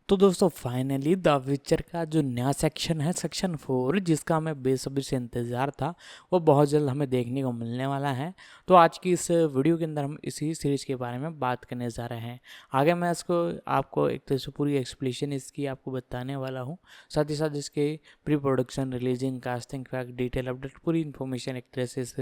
तो दोस्तों finally the विचर का जो नया सेक्शन है सेक्शन 4 जिसका हमें बेसब्री से इंतज़ार था वो बहुत जल्द हमें देखने को मिलने वाला है। तो आज की इस वीडियो के अंदर हम इसी सीरीज़ के बारे में बात करने जा रहे हैं। आगे मैं इसको आपको एक तरह से पूरी एक्सप्लेनेशन इसकी आपको बताने वाला हूँ, साथ ही साथ इसके pre production, releasing, casting, fact, detail update, पूरी इन्फॉर्मेशन एक तरह से इस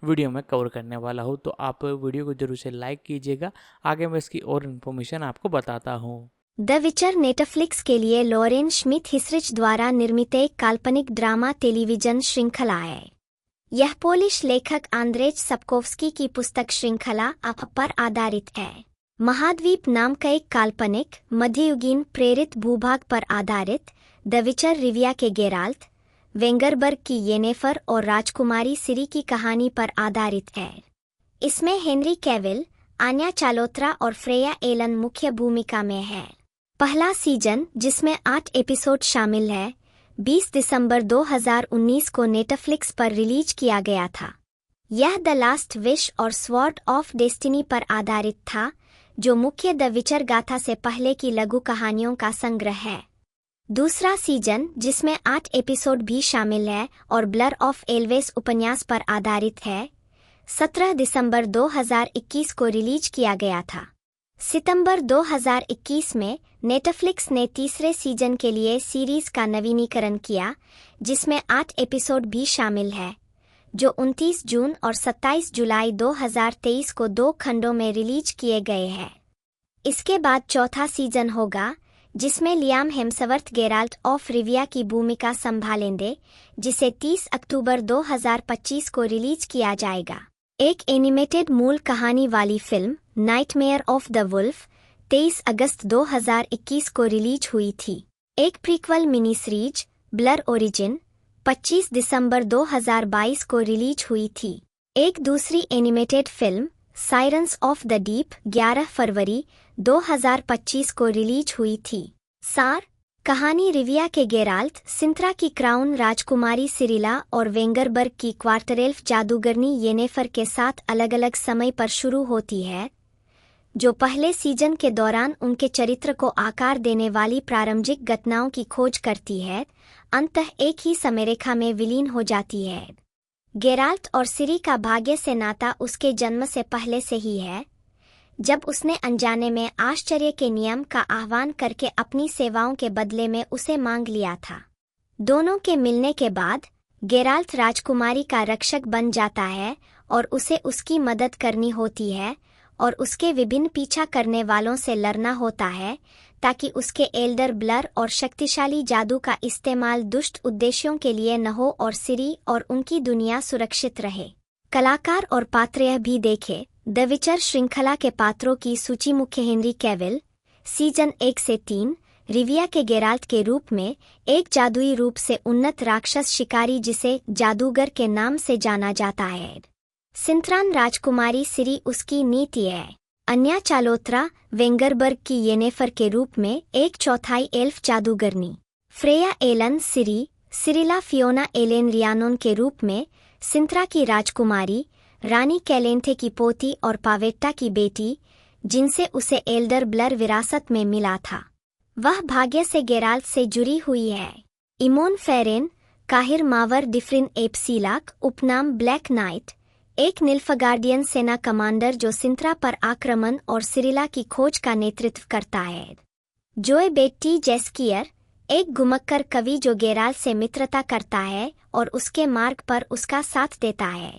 वीडियो में कवर करने वाला हूँ। तो आप वीडियो को जरूर से लाइक कीजिएगा। आगे मैं इसकी और इन्फॉर्मेशन आपको बताता हूँ। द विचर नेटफ्लिक्स के लिए लॉरेन श्मिथ हिसरिच द्वारा निर्मित एक काल्पनिक ड्रामा टेलीविजन श्रृंखला है। यह पोलिश लेखक आंद्रेज सप्कोव्स्की की पुस्तक श्रृंखला अप पर आधारित है। महाद्वीप नाम का एक काल्पनिक मध्ययुगीन प्रेरित भूभाग पर आधारित द विचर रिविया के गेराल्ट, वेंगरबर्ग की येनेफर और राजकुमारी सिरी की कहानी पर आधारित है। इसमें हेनरी कैविल, आन्या चालोत्रा और फ्रेया एलन मुख्य भूमिका में है। पहला सीजन, जिसमें 8 एपिसोड शामिल है, 20 दिसंबर 2019 को नेटफ्लिक्स पर रिलीज किया गया था। यह द लास्ट विश और स्वॉर्ड ऑफ डेस्टिनी पर आधारित था, जो मुख्य द विचर गाथा से पहले की लघु कहानियों का संग्रह है। दूसरा सीजन, जिसमें 8 एपिसोड भी शामिल है और ब्लर ऑफ एल्वेस उपन्यास पर आधारित है, 17 दिसंबर 2021 को रिलीज किया गया था। सितंबर 2021 में नेटफ्लिक्स ने तीसरे सीजन के लिए सीरीज का नवीनीकरण किया, जिसमें 8 एपिसोड भी शामिल है, जो 29 जून और 27 जुलाई 2023 को 2 खंडों में रिलीज किए गए हैं। इसके बाद चौथा सीजन होगा, जिसमें लियाम हेम्सवर्थ गेराल्ट ऑफ रिविया की भूमिका संभालेंगे, जिसे 30 अक्टूबर 2025 को रिलीज किया जाएगा। एक एनिमेटेड मूल कहानी वाली film nightmare of the wolf 23 अगस्त 2021 को रिलीज हुई थी। एक prequel mini series blood origin 25 दिसंबर 2022 को रिलीज हुई थी। एक दूसरी animated film sirens of the deep 11 फरवरी 2025 को रिलीज हुई थी। सार कहानी रिविया के गेराल्ट, सिंत्रा की क्राउन राजकुमारी सिरिला और वेंगरबर्ग की क्वार्टरेल्फ जादूगरनी येनेफर के साथ अलग अलग समय पर शुरू होती है, जो पहले सीजन के दौरान उनके चरित्र को आकार देने वाली प्रारंभिक घटनाओं की खोज करती है, अंततः एक ही समयरेखा में विलीन हो जाती है। गेराल्ट और सिरी का भाग्य से नाता उसके जन्म से पहले से ही है, जब उसने अनजाने में आश्चर्य के नियम का आह्वान करके अपनी सेवाओं के बदले में उसे मांग लिया था। दोनों के मिलने के बाद गेराल्ट राजकुमारी का रक्षक बन जाता है और उसे उसकी मदद करनी होती है और उसके विभिन्न पीछा करने वालों से लड़ना होता है, ताकि उसके एल्डर ब्लर और शक्तिशाली जादू का इस्तेमाल दुष्ट उद्देश्यों के लिए न हो और सिरी और उनकी दुनिया सुरक्षित रहे। कलाकार और पात्र यह भी देखे। द विचर श्रृंखला के पात्रों की सूची मुख्य हेनरी कैविल, सीजन 1 से 3, रिविया के गेराल्ट के रूप में एक जादुई रूप से उन्नत राक्षस शिकारी जिसे जादूगर के नाम से जाना जाता है। सिंथरान राजकुमारी सिरी उसकी नीति है। अन्या चालोत्रा वेंगरबर्ग की येनेफर के रूप में एक चौथाई एल्फ जादूगरनी। फ्रेया एलन सिरी सिरिला फियोना एलेन रियानोन के रूप में सिंत्रा की राजकुमारी, रानी कैलेंथे की पोती और पावेट्टा की बेटी, जिनसे उसे एल्डर ब्लर विरासत में मिला था। वह भाग्य से गेराल्ट से जुड़ी हुई है। इमोन फेरेन काहिर मावर डिफ्रिन एप्सिलाक उपनाम ब्लैक नाइट, एक निल्फगार्डियन सेना कमांडर जो सिंत्रा पर आक्रमण और सिरिला की खोज का नेतृत्व करता है। जोए बेट्टी जेस्कियर, एक घुमक्कर कवि जो गेराल्ट से मित्रता करता है और उसके मार्ग पर उसका साथ देता है।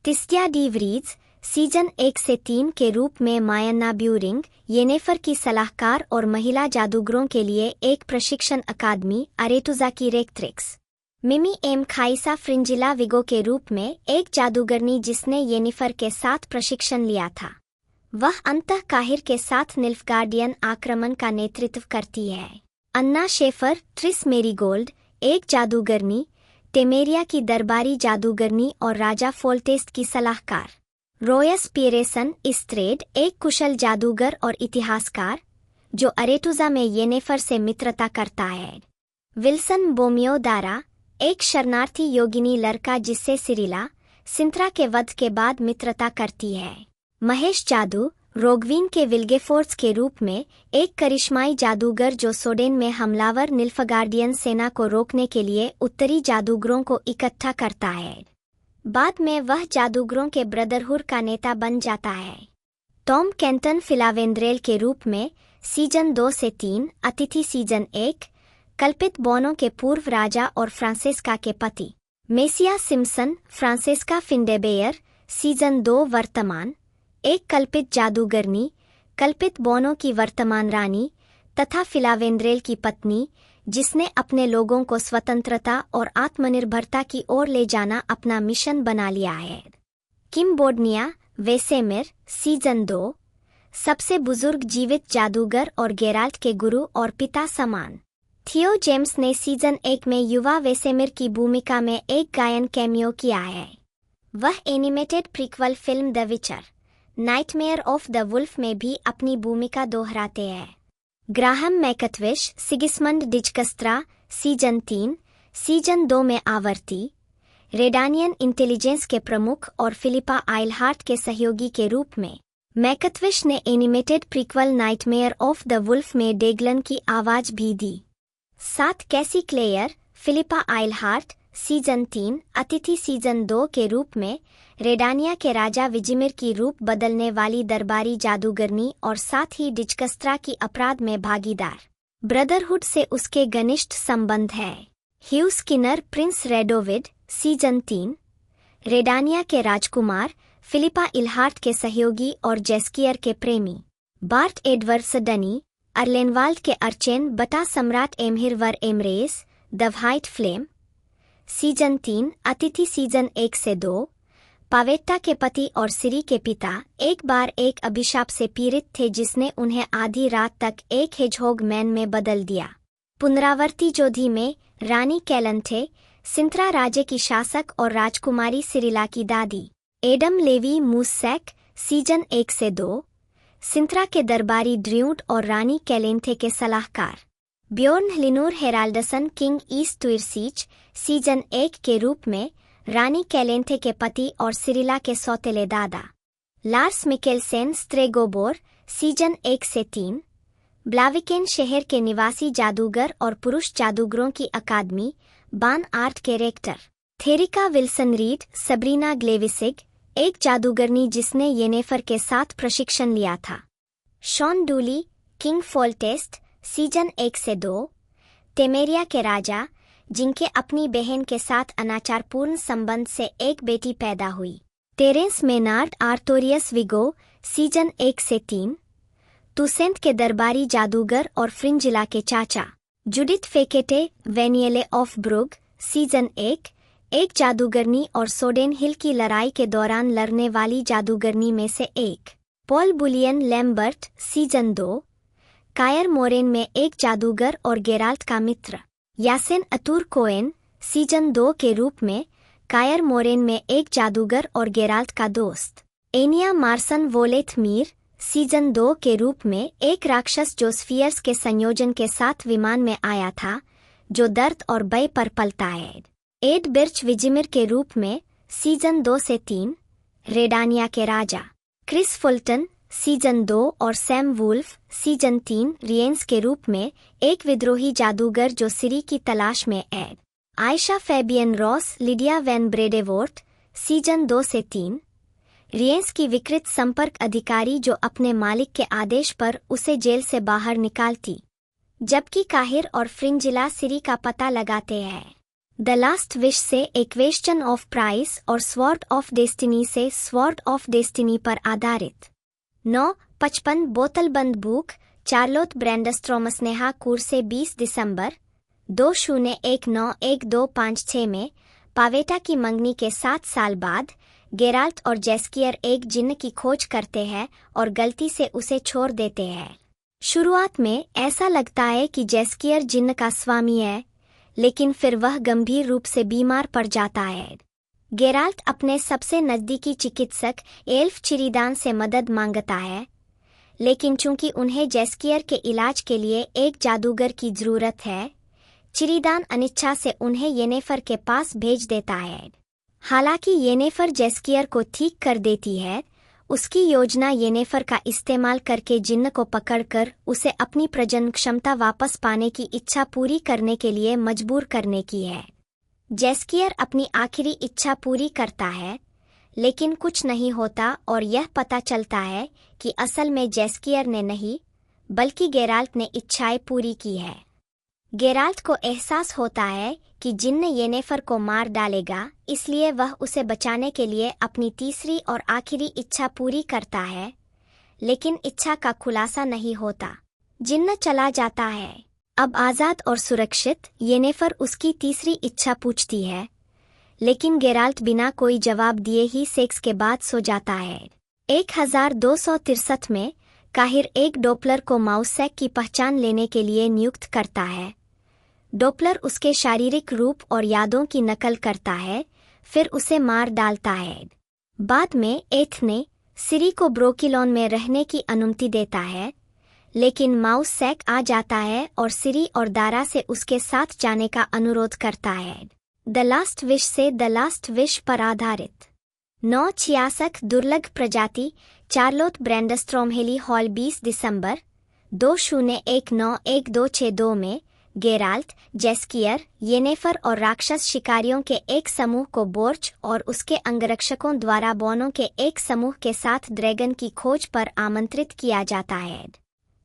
तिस्टिया डी व्रीज, सीजन 1 से 3 के रूप में मायन्ना ब्यूरिंग, येनेफर की सलाहकार और महिला जादूगरों के लिए एक प्रशिक्षण अकादमी अरेटुजा की रेक्ट्रिक्स। मिमी एम खाइसा फ्रिंजिला विगो के रूप में एक जादूगरनी जिसने येनेफर के साथ प्रशिक्षण लिया था। वह अंततः काहिर के साथ निल्फगार्डियन आक्रमण का नेतृत्व करती है। अन्ना शेफर ट्रिस मेरीगोल्ड, एक जादूगरनी, टेमेरिया की दरबारी जादूगरनी और राजा फोल्टेस्ट की सलाहकार। रोयस पियरेसन इस्ट्रेड, एक कुशल जादूगर और इतिहासकार, जो अरेटुजा में येनेफर से मित्रता करता है। विल्सन बोमियो दारा, एक शरणार्थी योगिनी लड़का जिससे सिरिला, सिंत्रा के वध के बाद मित्रता करती है। महेश जादू रोगवीन के विल्गेफोर्ट्स के रूप में एक करिश्माई जादूगर जो सोडेन में हमलावर निल्फगार्डियन सेना को रोकने के लिए उत्तरी जादूगरों को इकट्ठा करता है। बाद में वह जादूगरों के ब्रदरहुड का नेता बन जाता है। टॉम केंटन फिलावेंद्रेल के रूप में सीजन 2 से 3 अतिथि सीजन 1 कल्पित बोनो के पूर्व राजा और फ्रांसिस्का के पति। मेसिया सिम्पसन फ्रांसिस्का फिंडेबेयर सीजन 2 वर्तमान एक कल्पित जादूगरनी, कल्पित बोनो की वर्तमान रानी तथा फिलावेंद्रेल की पत्नी, जिसने अपने लोगों को स्वतंत्रता और आत्मनिर्भरता की ओर ले जाना अपना मिशन बना लिया है। किम बोडनिया वेसेमिर सीजन 2 सबसे बुजुर्ग जीवित जादूगर और गेराल्ट के गुरु और पिता समान। थियो जेम्स ने सीजन 1 में युवा वेसेमिर की भूमिका में एक गायन कैमियो किया है। वह एनिमेटेड प्रीक्वल फिल्म द विचर नाइटमेयर ऑफ द वुल्फ में भी अपनी भूमिका दोहराते हैं। ग्राहम मैकटविश सिगिस्मंड डिजकस्त्रा सीजन 3 सीजन 2 में आवर्ती रेडानियन इंटेलिजेंस के प्रमुख और फिलिपा आइलहार्ट के सहयोगी के रूप में। मैकटविश ने animated prequel nightmare of the wolf में डेगलन की आवाज भी दी। 7 कैसी क्लेयर फिलिपा आइलहार्ट सीजन 3 अतिथि सीजन 2 के रूप में रेडानिया के राजा विजिमिर की रूप बदलने वाली दरबारी जादूगरनी और साथ ही डिजकस्त्रा की अपराध में भागीदार। ब्रदरहुड से उसके घनिष्ठ संबंध है। ह्यू स्किनर प्रिंस रेडोविड सीजन 3 रेडानिया के राजकुमार फिलिपा इलहार्ट के सहयोगी और जेस्कियर के प्रेमी। बार्ट एडवर्ड्स डनी अर्लेनवाल्ड के अर्चेन बटा सम्राट एमहिरवर एमरेस द व्हाइट फ्लेम सीजन 3 अतिथि सीजन 1 से 2 पावेट्टा के पति और सिरी के पिता एक बार एक अभिशाप से पीड़ित थे जिसने उन्हें आधी रात तक एक हेजहोग मैन में बदल दिया। पुनरावर्ती जोधी में रानी कैलन थे सिंथरा राज्य की शासक और राजकुमारी सिरिला की दादी। एडम लेवी मूसैक सीजन 1 से 2 सिंथरा के दरबारी ड्र्यूट और रानी कैलेंथे के सलाहकार। Bjorn Hlynur Haraldsson king Eist Tuirseach season 1 के रूप में रानी कैलेंथे के पति और सिरिला के सौतेले दादा। लार्स मिकेलसेन स्ट्रेगोबोर सीजन 1 से 3 ब्लाविकेन शहर के निवासी जादूगर और पुरुष जादूगरों की अकादमी बान आर्ट के रेक्टर। थेरिका विल्सन रीड सबरीना ग्लेविसिग एक जादूगरनी जिसने येनेफर के साथ प्रशिक्षण लिया था। Shawn duly king Foltest season 1 से 2 टेमेरिया के राजा जिनके अपनी बहन के साथ अनाचारपूर्ण संबंध से एक बेटी पैदा हुई। टेरेंस मेनार्ड आर्थोरियस विगो सीजन 1 से 3 तुसेंट के दरबारी जादूगर और फ्रिंजिला के चाचा। जुडिथ फेकेटे वेनियले ऑफ ब्रुग सीजन 1 एक जादूगरनी और सोडेन हिल की लड़ाई के दौरान लड़ने वाली जादूगरनी में से एक। पॉल बुलियन लैम्बर्ट सीजन 2 कायर मोरेन में एक जादूगर और गेराल्ट का मित्र। यासेन अतुर कोएन सीजन 2 के रूप में कायर मोरेन में एक जादूगर और गेराल्ट का दोस्त। एनिया मार्सन वोलेथ मीर सीजन 2 के रूप में एक राक्षस जो स्फियर्स के संयोजन के साथ विमान में आया था जो दर्द और भय पर पलता है। एड बिर्च विजिमिर के रूप में सीजन 2 से 3 रेडानिया के राजा। क्रिस फुल्टन सीजन 2 और सैम वुल्फ सीजन 3 रियंस के रूप में एक विद्रोही जादूगर जो सिरी की तलाश में है। Aisha Fabienne Ross Lydia van Bredevoort season 2 से 3 रियंस की विकृत संपर्क अधिकारी जो अपने मालिक के आदेश पर उसे जेल से बाहर निकालती, जबकि काहिर और फ्रिंजिला सिरी का पता लगाते हैं। द लास्ट विश से ए क्वेश्चन ऑफ प्राइस और स्वॉर्ड ऑफ डेस्टिनी से स्वॉर्ड ऑफ डेस्टिनी पर आधारित। 9:55 बोतलबंद बुक चार्लोट ब्रैंडस्ट्रोमस नेहा कूर से 20 दिसंबर 20191256 में पावेटा की मंगनी के 7 साल बाद गेराल्ट और जेस्कियर एक जिन्न की खोज करते हैं और गलती से उसे छोड़ देते हैं। शुरुआत में ऐसा लगता है कि जेस्कियर जिन्न का स्वामी है, लेकिन फिर वह गंभीर रूप से बीमार पड़ जाता है। गेराल्ट अपने सबसे नज़दीकी चिकित्सक एल्फ चिरीदान से मदद मांगता है, लेकिन चूंकि उन्हें जेस्कियर के इलाज के लिए एक जादूगर की जरूरत है, चिरीदान अनिच्छा से उन्हें येनेफर के पास भेज देता है। हालांकि येनेफर जेस्कियर को ठीक कर देती है, उसकी योजना येनेफर का इस्तेमाल करके जिन्न को पकड़कर उसे अपनी प्रजनन क्षमता वापस पाने की इच्छा पूरी करने के लिए मजबूर करने की है। जैस्कियर अपनी आखिरी इच्छा पूरी करता है, लेकिन कुछ नहीं होता और यह पता चलता है कि असल में जैस्कियर ने नहीं बल्कि गेराल्ट ने इच्छाएं पूरी की है। गेराल्ट को एहसास होता है कि जिन्न येनेफर को मार डालेगा, इसलिए वह उसे बचाने के लिए अपनी तीसरी और आखिरी इच्छा पूरी करता है, लेकिन इच्छा का खुलासा नहीं होता। जिन्न चला जाता है। अब आज़ाद और सुरक्षित येनेफर उसकी तीसरी इच्छा पूछती है, लेकिन गेराल्ट बिना कोई जवाब दिए ही सेक्स के बाद सो जाता है। 1263 में काहिर एक डॉपलर को माउसेक की पहचान लेने के लिए नियुक्त करता है। डॉपलर उसके शारीरिक रूप और यादों की नकल करता है, फिर उसे मार डालता है। बाद में एथ ने सिरी को ब्रोकिलॉन में रहने की अनुमति देता है, लेकिन माउसेक आ जाता है और सिरी और दारा से उसके साथ जाने का अनुरोध करता है। द लास्ट विश से द लास्ट विश पर आधारित 966 दुर्लभ प्रजाति चार्लोट ब्रैंडस्ट्रोमहेली हॉल 20 दिसंबर 20191262 में गेराल्ट, जैस्कियर, येनेफर और राक्षस शिकारियों के एक समूह को बोर्च और उसके अंगरक्षकों द्वारा बॉनों के एक समूह के साथ ड्रैगन की खोज पर आमंत्रित किया जाता है।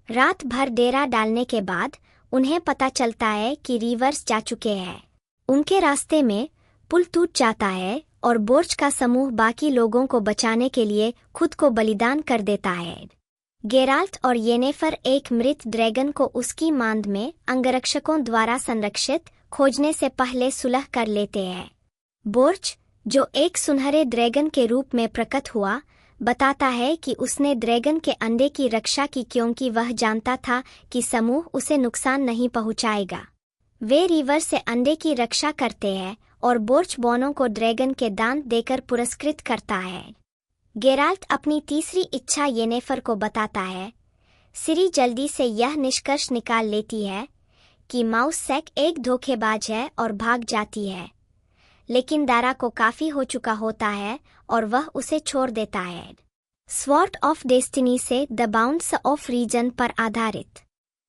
रात भर डेरा डालने के बाद उन्हें पता चलता है कि रिवर्स जा चुके हैं। उनके रास्ते में पुल टूट जाता है और बोर्च का समूह बाकी लोगों को बचाने के लिए खुद को बलिदान कर देता है। गेराल्ट और येनेफर एक मृत ड्रैगन को उसकी मांद में अंगरक्षकों द्वारा संरक्षित खोजने से पहले सुलह कर लेते हैं। बोर्च, जो एक सुनहरे ड्रैगन के रूप में प्रकट हुआ, बताता है कि उसने ड्रैगन के अंडे की रक्षा की क्योंकि वह जानता था कि समूह उसे नुकसान नहीं पहुंचाएगा। वे रिवर से अंडे की रक्षा करते हैं और बोर्च बॉनों को ड्रैगन के दांत देकर पुरस्कृत करता है। गेराल्ट अपनी तीसरी इच्छा येनेफर को बताता है। सिरी जल्दी से यह निष्कर्ष निकाल लेती है कि माउसेक एक धोखेबाज है और भाग जाती है, लेकिन दारा को काफी हो चुका होता है और वह उसे छोड़ देता है। स्वॉर्ड ऑफ डेस्टिनी से द बाउंड्स ऑफ रीजन पर आधारित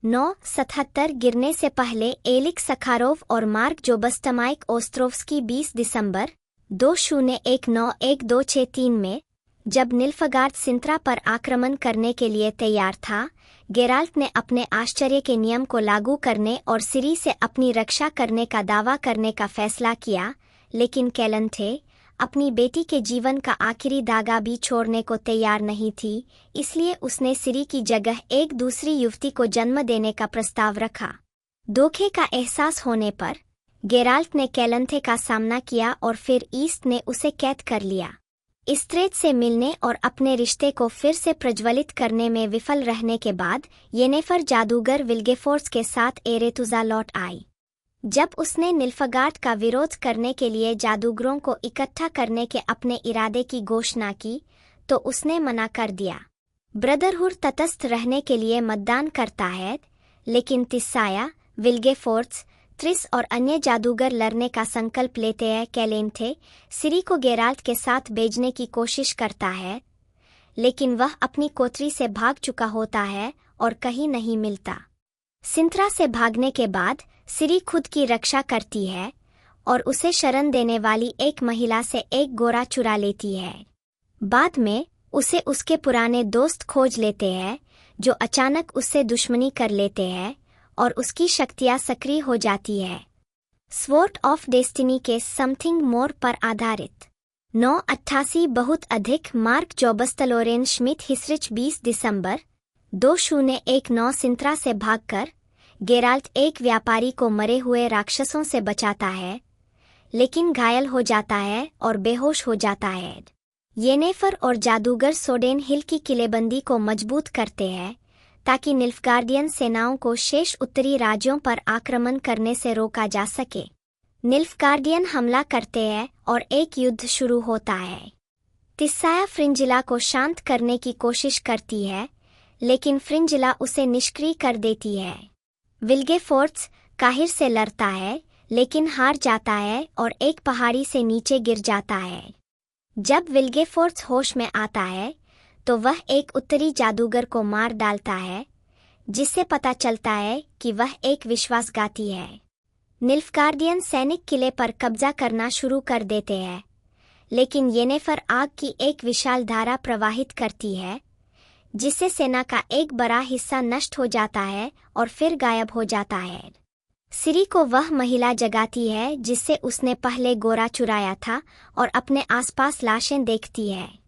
977 गिरने से पहले एलिक सखारोव और मार्क जोबस्तमाइक ओस्ट्रोव्स्की 20 दिसंबर 20191263 में, जब निल्फगार्ड सिंत्रा पर आक्रमण करने के लिए तैयार था, गेराल्ट ने अपने आश्चर्य के नियम को लागू करने और सिरी से अपनी रक्षा करने का दावा करने का फैसला किया, लेकिन कैलंथे अपनी बेटी के जीवन का आखिरी धागा भी छोड़ने को तैयार नहीं थी, इसलिए उसने सिरी की जगह एक दूसरी युवती को जन्म देने का प्रस्ताव रखा। धोखे का एहसास होने पर गेराल्ट ने कैलंथे का सामना किया और फिर ईस्ट ने उसे कैद कर लिया। इस्ट्रेट से मिलने और अपने रिश्ते को फिर से प्रज्वलित करने में विफल रहने के बाद येनेफर जादूगर विल्गेफोर्स के साथ एरेतुजा लौट आई। जब उसने निल्फगार्ड का विरोध करने के लिए जादूगरों को इकट्ठा करने के अपने इरादे की घोषणा की, तो उसने मना कर दिया। ब्रदरहुड तटस्थ रहने के लिए मतदान करता है, लेकिन तिस्साया, विल्गेफोर्स, त्रिस और अन्य जादूगर लड़ने का संकल्प लेते हैं। कैलेंथे सिरी को गेराल्ट के साथ भेजने की कोशिश करता है, लेकिन वह अपनी कोठरी से भाग चुका होता है और कहीं नहीं मिलता। सिंत्रा से भागने के बाद सिरी खुद की रक्षा करती है और उसे शरण देने वाली एक महिला से एक गोरा चुरा लेती है। बाद में उसे उसके पुराने दोस्त खोज लेते हैं, जो अचानक उससे दुश्मनी कर लेते हैं और उसकी शक्तियां सक्रिय हो जाती है। स्वॉर्ड ऑफ डेस्टिनी के समथिंग मोर पर आधारित 988 बहुत अधिक मार्क जोबस्तलोरेन श्मिट हिसरिच 20 दिसंबर 2019 सिंत्रा से भागकर गेराल्ट एक व्यापारी को मरे हुए राक्षसों से बचाता है, लेकिन घायल हो जाता है और बेहोश हो जाता है। येनेफर और जादूगर सोडेन हिल की किलेबंदी को मजबूत करते हैं ताकि निल्फगार्डियन सेनाओं को शेष उत्तरी राज्यों पर आक्रमण करने से रोका जा सके। निल्फगार्डियन हमला करते हैं और एक युद्ध शुरू होता है। तिस्साया फ्रिंजिला को शांत करने की कोशिश करती है, लेकिन फ्रिंजिला उसे निष्क्रिय कर देती है। विल्गेफोर्स काहिर से लड़ता है, लेकिन हार जाता है और एक पहाड़ी से नीचे गिर जाता है। जब विल्गेफोर्स होश में आता है, तो वह एक उत्तरी जादूगर को मार डालता है, जिससे पता चलता है कि वह एक विश्वासघाती है। निल्फगार्डियन सैनिक किले पर कब्जा करना शुरू कर देते हैं, लेकिन येनेफर आग की एक विशाल धारा प्रवाहित करती है, जिससे सेना का एक बड़ा हिस्सा नष्ट हो जाता है और फिर गायब हो जाता है। सिरी को वह महिला जगाती है जिससे उसने पहले गोरा चुराया था और अपने आसपास लाशें देखती है।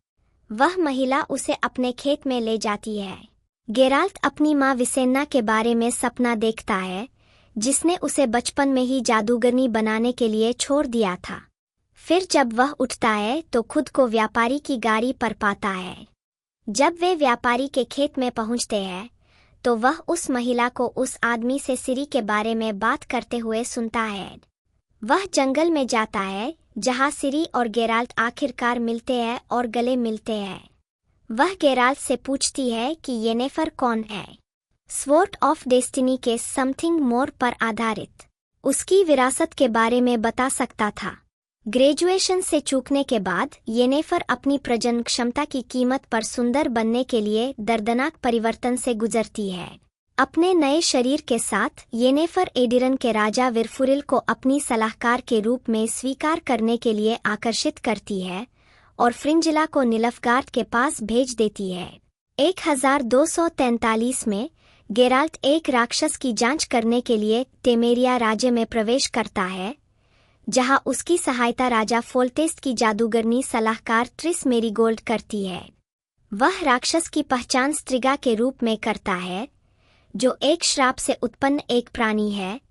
वह महिला उसे अपने खेत में ले जाती है। गेराल्ट अपनी माँ विसेन्ना के बारे में सपना देखता है, जिसने उसे बचपन में ही जादूगरनी बनाने के लिए छोड़ दिया था। फिर जब वह उठता है तो खुद को व्यापारी की गाड़ी पर पाता है। जब वे व्यापारी के खेत में पहुंचते हैं तो वह उस महिला को उस आदमी से सिरी के बारे में बात करते हुए सुनता है। वह जंगल में जाता है जहां सिरी और गेराल्ट आखिरकार मिलते हैं और गले मिलते हैं। वह गेराल्ट से पूछती है कि येनेफर कौन है। स्वॉर्ड ऑफ डेस्टिनी के समथिंग मोर पर आधारित उसकी विरासत के बारे में बता सकता था। ग्रेजुएशन से चूकने के बाद येनेफर अपनी प्रजनन क्षमता की कीमत पर सुंदर बनने के लिए दर्दनाक परिवर्तन से गुजरती है। अपने नए शरीर के साथ येनेफर एडिरन के राजा विरफुरिल को अपनी सलाहकार के रूप में स्वीकार करने के लिए आकर्षित करती है और फ्रिंजिला को निल्फगार्ड के पास भेज देती है। 1243 में गेराल्ट एक राक्षस की जांच करने के लिए टेमेरिया राज्य में प्रवेश करता है, जहां उसकी सहायता राजा फोल्टेस्ट की जादूगरनी सलाहकार ट्रिस मेरीगोल्ड करती है। वह राक्षस की पहचान स्त्रिगा के रूप में करता है, जो एक श्राप से उत्पन्न एक प्राणी है,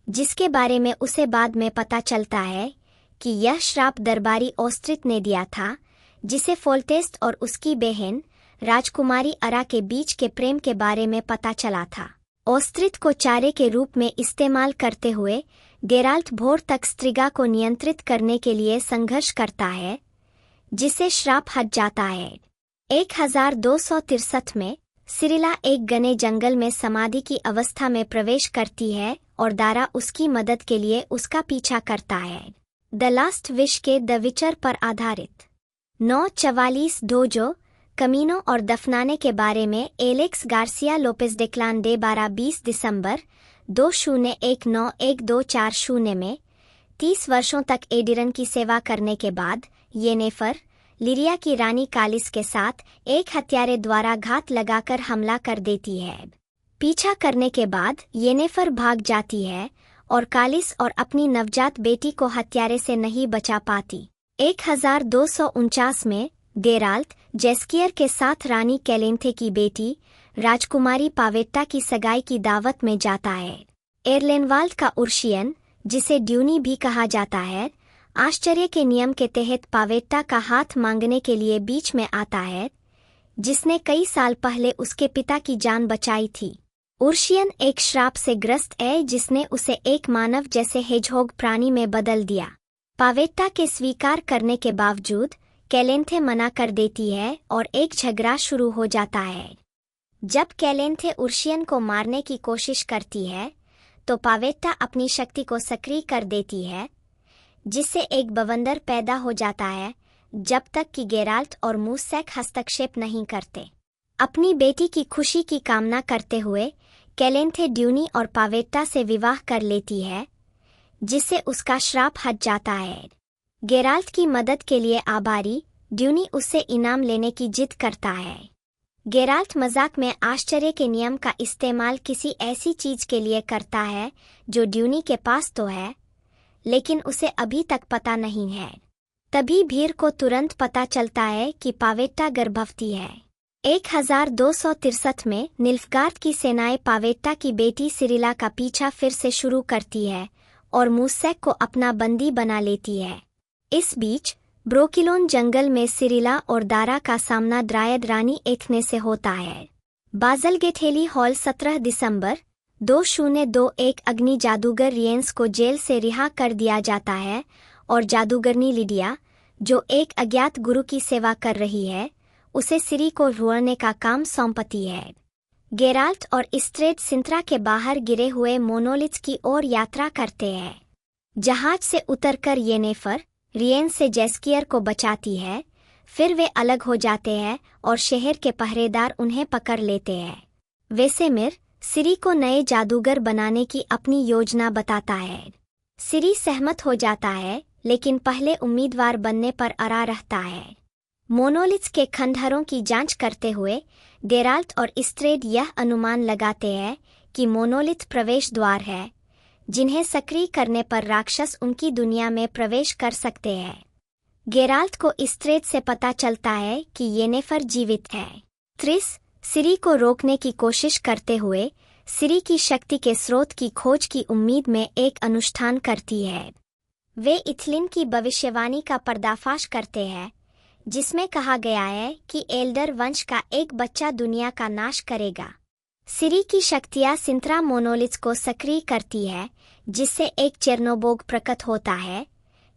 जिसके बारे में उसे बाद में पता चलता है कि यह श्राप दरबारी ओस्त्रित ने दिया था, जिसे फोल्टेस्ट और उसकी बहन राजकुमारी अरा के बीच के प्रेम के बारे में पता चला था। ओस्त्रित को चारे के रूप में इस्तेमाल करते हुए गेराल्ट भोर तक स्त्रिगा को नियंत्रित करने के लिए संघर्ष करता है, जिससे श्राप हट जाता है। 1263 में सिरिला एक घने जंगल में समाधि की अवस्था में प्रवेश करती है और दारा उसकी मदद के लिए उसका पीछा करता है। द लास्ट विश के द विचर पर आधारित 944 डोजो कमीनो और दफनाने के बारे में Alex Garcia Lopez Declan day 12-20 दिसंबर 20191240 में 30 वर्षों तक एडिरन की सेवा करने के बाद येनेफर लिरिया की रानी कालिस के साथ एक हत्यारे द्वारा घात लगाकर हमला कर देती है। पीछा करने के बाद येनेफर भाग जाती है और कालिस और अपनी नवजात बेटी को हत्यारे से नहीं बचा पाती। 1249 में गेराल्ट जेस्कियर के साथ रानी कैलेंथे की बेटी राजकुमारी पावेट्टा की सगाई की दावत में जाता है। एरलेनवाल्ड का उर्शियन, जिसे ड्यूनी भी कहा जाता है, आश्चर्य के नियम के तहत पावेट्टा का हाथ मांगने के लिए बीच में आता है, जिसने कई साल पहले उसके पिता की जान बचाई थी। उर्शियन एक श्राप से ग्रस्त है जिसने उसे एक मानव जैसे हेजहोग प्राणी में बदल दिया। पावेट्टा के स्वीकार करने के बावजूद कैलेंथे मना कर देती है और एक झगड़ा शुरू हो जाता है। जब कैलेंथे उर्शियन को मारने की कोशिश करती है तो पावेट्टा अपनी शक्ति को सक्रिय कर देती है, जिससे एक बवंडर पैदा हो जाता है जब तक कि गेराल्ट और मूसैक हस्तक्षेप नहीं करते। अपनी बेटी की खुशी की कामना करते हुए कैलेंथे ड्यूनी और पावेट्टा से विवाह कर लेती है, जिससे उसका श्राप हट जाता है। गेराल्ट की मदद के लिए आभारी ड्यूनी उससे इनाम लेने की जिद करता है। गेराल्ट मजाक में आश्चर्य के नियम का इस्तेमाल किसी ऐसी चीज के लिए करता है जो ड्यूनी के पास तो है, लेकिन उसे अभी तक पता नहीं है। तभी भीर को तुरंत पता चलता है कि पावेट्टा गर्भवती है। 1263 में निल्फगार्ड की सेनाएं पावेट्टा की बेटी सिरिला का पीछा फिर से शुरू करती है और मूसैक को अपना बंदी बना लेती है। इस बीच ब्रोकिलोन जंगल में सिरिला और दारा का सामना ड्रायड रानी एथने से होता है। बाजलगेथेली हॉल 17 दिसंबर 2021 अग्नि जादूगर रियंस को जेल से रिहा कर दिया जाता है और जादूगरनी लिडिया, जो एक अज्ञात गुरु की सेवा कर रही है, उसे सिरी को ढूंढने का काम सौंपती है। गेराल्ट और इस्ट्रेड सिंत्रा के बाहर गिरे हुए मोनोलिथ्स की ओर यात्रा करते हैं। जहाज से उतरकर येनेफर रियंस से जेस्कियर को बचाती है, फिर वे अलग हो जाते हैं और शहर के पहरेदार उन्हें पकड़ लेते हैं। वेसेमिर सिरी को नए जादूगर बनाने की अपनी योजना बताता है। सिरी सहमत हो जाता है, लेकिन पहले उम्मीदवार बनने पर अड़ा रहता है। मोनोलिथ्स के खंडहरों की जांच करते हुए गेराल्ट और इस्ट्रेड यह अनुमान लगाते हैं कि मोनोलिथ प्रवेश द्वार है, जिन्हें सक्रिय करने पर राक्षस उनकी दुनिया में प्रवेश कर सकते हैं। गेराल्ट को इस्ट्रेड से पता चलता है कि येनेफर जीवित है। त्रिस सिरी को रोकने की कोशिश करते हुए सिरी की शक्ति के स्रोत की खोज की उम्मीद में एक अनुष्ठान करती है। वे इथलिन की भविष्यवाणी का पर्दाफाश करते हैं, जिसमें कहा गया है कि एल्डर वंश का एक बच्चा दुनिया का नाश करेगा। सिरी की शक्तियां सिंत्रा मोनोलिथ्स को सक्रिय करती है, जिससे एक चेर्नोबोग प्रकट होता है,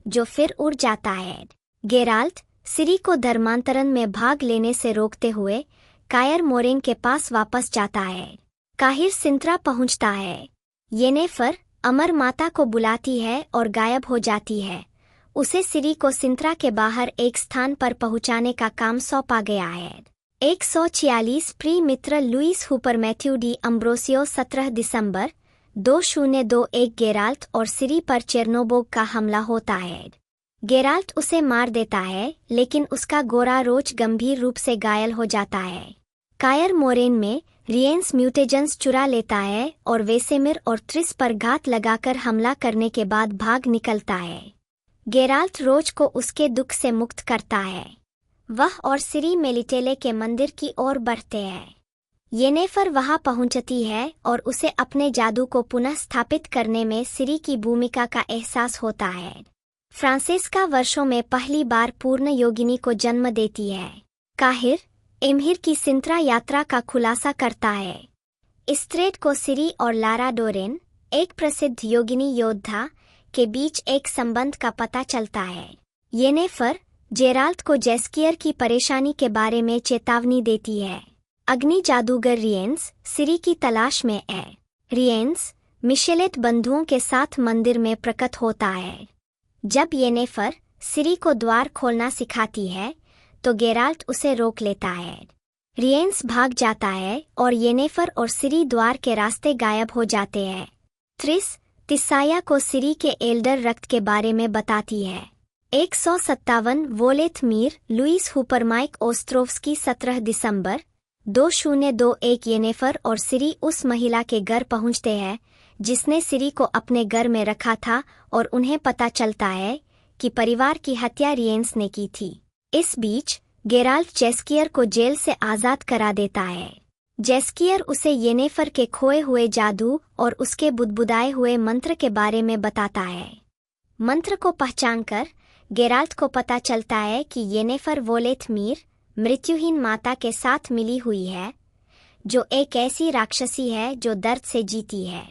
जो फिर उड़ जाता है। गेराल्ट सिरी को धर्मांतरण में भाग लेने से रोकते हुए कायर मोरेन के पास वापस जाता है। काहिर सिंत्रा पहुंचता है। येनेफर अमर माता को बुलाती है और गायब हो जाती है। उसे सिरी को सिंत्रा के बाहर एक स्थान पर पहुंचाने का काम सौंपा गया है। 146 प्री मित्र लुइस हुपर मैथ्यू डी अम्ब्रोसियो 17 दिसंबर 2021 गेराल्ट और सिरी पर चेर्नोबोग का हमला होता है। गेराल्ट उसे मार देता है, लेकिन उसका गोरा रोच गंभीर रूप से घायल हो जाता है। कायर मोरेन में रियेंस म्यूटेजेंस चुरा लेता है और वेसेमिर और त्रिस पर घात लगाकर हमला करने के बाद भाग निकलता है। गेराल्ट रोच को उसके दुख से मुक्त करता है। वह और सिरी मेलिटेले के मंदिर की ओर बढ़ते हैं। येनेफर वहां पहुंचती है और उसे अपने जादू को पुनः स्थापित करने में सिरी की भूमिका का एहसास होता है। फ्रांसिस्का वर्षों में पहली बार पूर्ण योगिनी को जन्म देती है। काहिर एम्हिर की सिंत्रा यात्रा का खुलासा करता है। इस्ट्रेड को सिरी और लारा डोरेन, एक प्रसिद्ध योगिनी योद्धा, के बीच एक संबंध का पता चलता है। येनेफर जेराल्ट को जेस्कियर की परेशानी के बारे में चेतावनी देती है। अग्नि जादूगर रियेंस सिरी की तलाश में है। रियेंस मिशेलेट बंधुओं के साथ मंदिर में प्रकट होता है। जब येनेफर सिरी को द्वार खोलना सिखाती है, तो गेराल्ट उसे रोक लेता है। रियेंस भाग जाता है और येनेफर और सिरी द्वार के रास्ते गायब हो जाते हैं। त्रिस तिसाया को सिरी के एल्डर रक्त के बारे में बताती है। 157 वोलेथ मीर लुइस हुपरमाइक ओस्ट्रोव्स्की 17 दिसंबर 2021 येनेफर और सिरी उस महिला के घर पहुंचते हैं जिसने सिरी को अपने घर में रखा था और उन्हें पता चलता है कि परिवार की हत्या रियेंस ने की थी। इस बीच गेराल्ट जेस्कियर को जेल से आज़ाद करा देता है। जेस्कियर उसे येनेफर के खोए हुए जादू और उसके बुदबुदाए हुए मंत्र के बारे में बताता है। मंत्र को पहचानकर गेराल्ट को पता चलता है कि येनेफर वोलेथ मीर, मृत्युहीन माता के साथ मिली हुई है, जो एक ऐसी राक्षसी है जो दर्द से जीती है।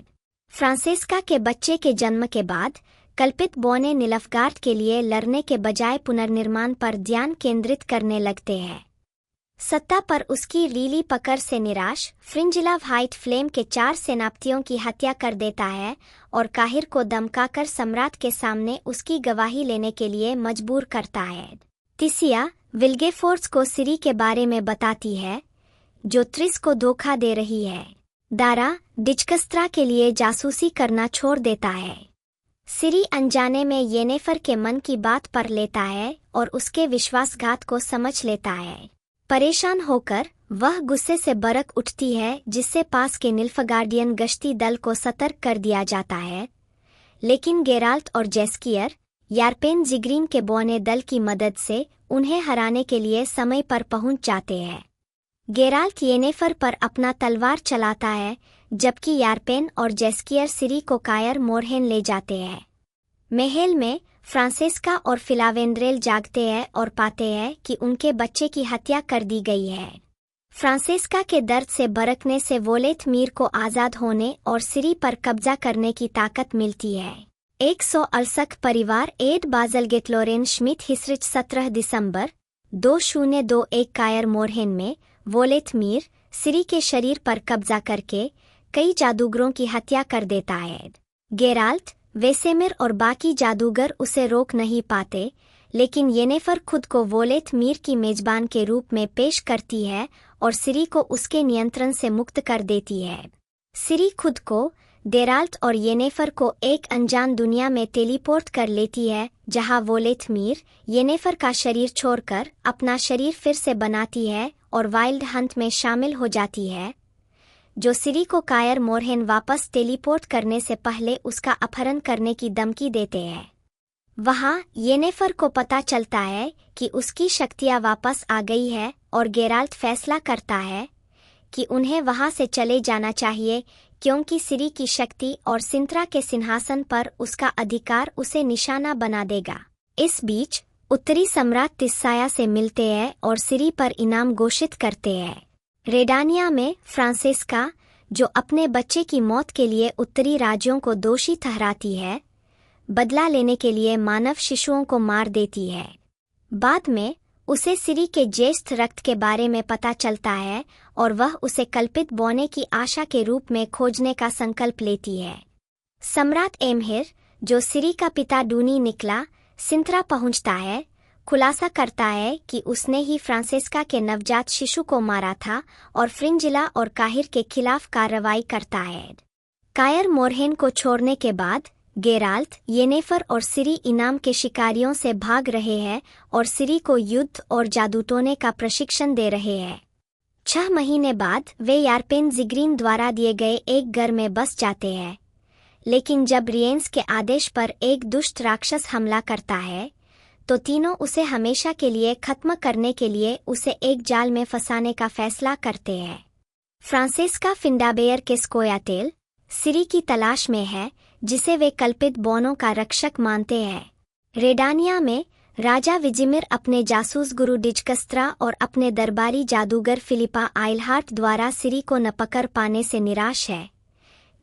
फ्रांसिस्का के बच्चे के जन्म के बाद कल्पित बोने निलफगार्ड के लिए लड़ने के बजाय पुनर्निर्माण पर ध्यान केंद्रित करने लगते हैं। सत्ता पर उसकी रीली पकड़ से निराश, फ्रिंजिला व्हाइट फ्लेम के 4 सेनापतियों की हत्या कर देता है और काहिर को धमकाकर सम्राट के सामने उसकी गवाही लेने के लिए मजबूर करता है। तिसिया विल्गेफोर्स को सिरी के बारे में बताती है, जो त्रिस को धोखा दे रही है। दारा डिचकस्त्रा के लिए जासूसी करना छोड़ देता है। सिरी अनजाने में येनेफर के मन की बात पढ़ लेता है और उसके विश्वासघात को समझ लेता है। परेशान होकर वह गुस्से से बरक उठती है, जिससे पास के निल्फगार्डियन गश्ती दल को सतर्क कर दिया जाता है, लेकिन गेराल्ट और जेस्कियर यारपेन जिग्रीन के बौने दल की मदद से उन्हें हराने के लिए समय पर पहुंच जाते हैं। गेराल्ट येनेफर पर अपना तलवार चलाता है, जबकि यारपेन और जेस्कियर सिरी को कायर मोरहेन ले जाते हैं। महल में फ्रांसिस्का और फिलावेंड्रेल जागते हैं और पाते हैं कि उनके बच्चे की हत्या कर दी गई है। फ्रांसिस्का के दर्द से बरकने से वोलेथ मीर को आज़ाद होने और सिरी पर कब्जा करने की ताकत मिलती है। 168 परिवार एड बाजल गेटलोरेन श्मिट हिसरिच 17 दिसंबर 2021 कायर मोरहेन में वोलेथ मीर सिरी के शरीर पर कब्जा करके कई जादूगरों की हत्या कर देता है। गेराल्ट, वेसेमिर और बाकी जादूगर उसे रोक नहीं पाते, लेकिन येनेफर खुद को वोलेथ मीर की मेजबान के रूप में पेश करती है और सिरी को उसके नियंत्रण से मुक्त कर देती है। सिरी खुद को, गेराल्ट और येनेफर को एक अनजान दुनिया में टेलीपोर्ट कर लेती है, जहां वोलेथ मीर येनेफर का शरीर छोड़कर अपना शरीर फिर से बनाती है और वाइल्ड हंट में शामिल हो जाती है, जो सिरी को कायर मोरहेन वापस टेलीपोर्ट करने से पहले उसका अपहरण करने की धमकी देते हैं। वहां येनेफर को पता चलता है कि उसकी शक्तियां वापस आ गई है और गेराल्ट फैसला करता है कि उन्हें वहां से चले जाना चाहिए, क्योंकि सिरी की शक्ति और सिंत्रा के सिंहासन पर उसका अधिकार उसे निशाना बना देगा। इस बीच उत्तरी सम्राट तिस्साया से मिलते हैं और सिरी पर इनाम घोषित करते हैं। रेडानिया में फ्रांसेस्का, जो अपने बच्चे की मौत के लिए उत्तरी राज्यों को दोषी ठहराती है, बदला लेने के लिए मानव शिशुओं को मार देती है। बाद में उसे सिरी के ज्येष्ठ रक्त के बारे में पता चलता है और वह उसे कल्पित बोने की आशा के रूप में खोजने का संकल्प लेती है। सम्राट एमहिर, जो सिरी का पिता डूनी निकला, सिंत्रा पहुंचता है, खुलासा करता है कि उसने ही फ्रांसेस्का के नवजात शिशु को मारा था और फ्रिंजिला और काहिर के खिलाफ कार्रवाई करता है। कायर मोरहेन को छोड़ने के बाद गेराल्ट, येनेफर और सिरी इनाम के शिकारियों से भाग रहे हैं और सिरी को युद्ध और जादूटोने का प्रशिक्षण दे रहे हैं। 6 महीने बाद वे यारपेन जिग्रीन द्वारा दिए गए एक घर में बस जाते हैं, लेकिन जब रियेंस के आदेश पर एक दुष्ट राक्षस हमला करता है, तो तीनों उसे हमेशा के लिए खत्म करने के लिए उसे एक जाल में फंसाने का फैसला करते हैं। फ्रांसेस्का फिंडाबेयर के स्कोयाटेल, सिरी की तलाश में है, जिसे वे कल्पित बोनों का रक्षक मानते हैं। रेडानिया में राजा विजिमिर अपने जासूस गुरु डिजकस्त्रा और अपने दरबारी जादूगर फिलिपा आइलहार्ट द्वारा सिरी को न पकड़ पाने से निराश है,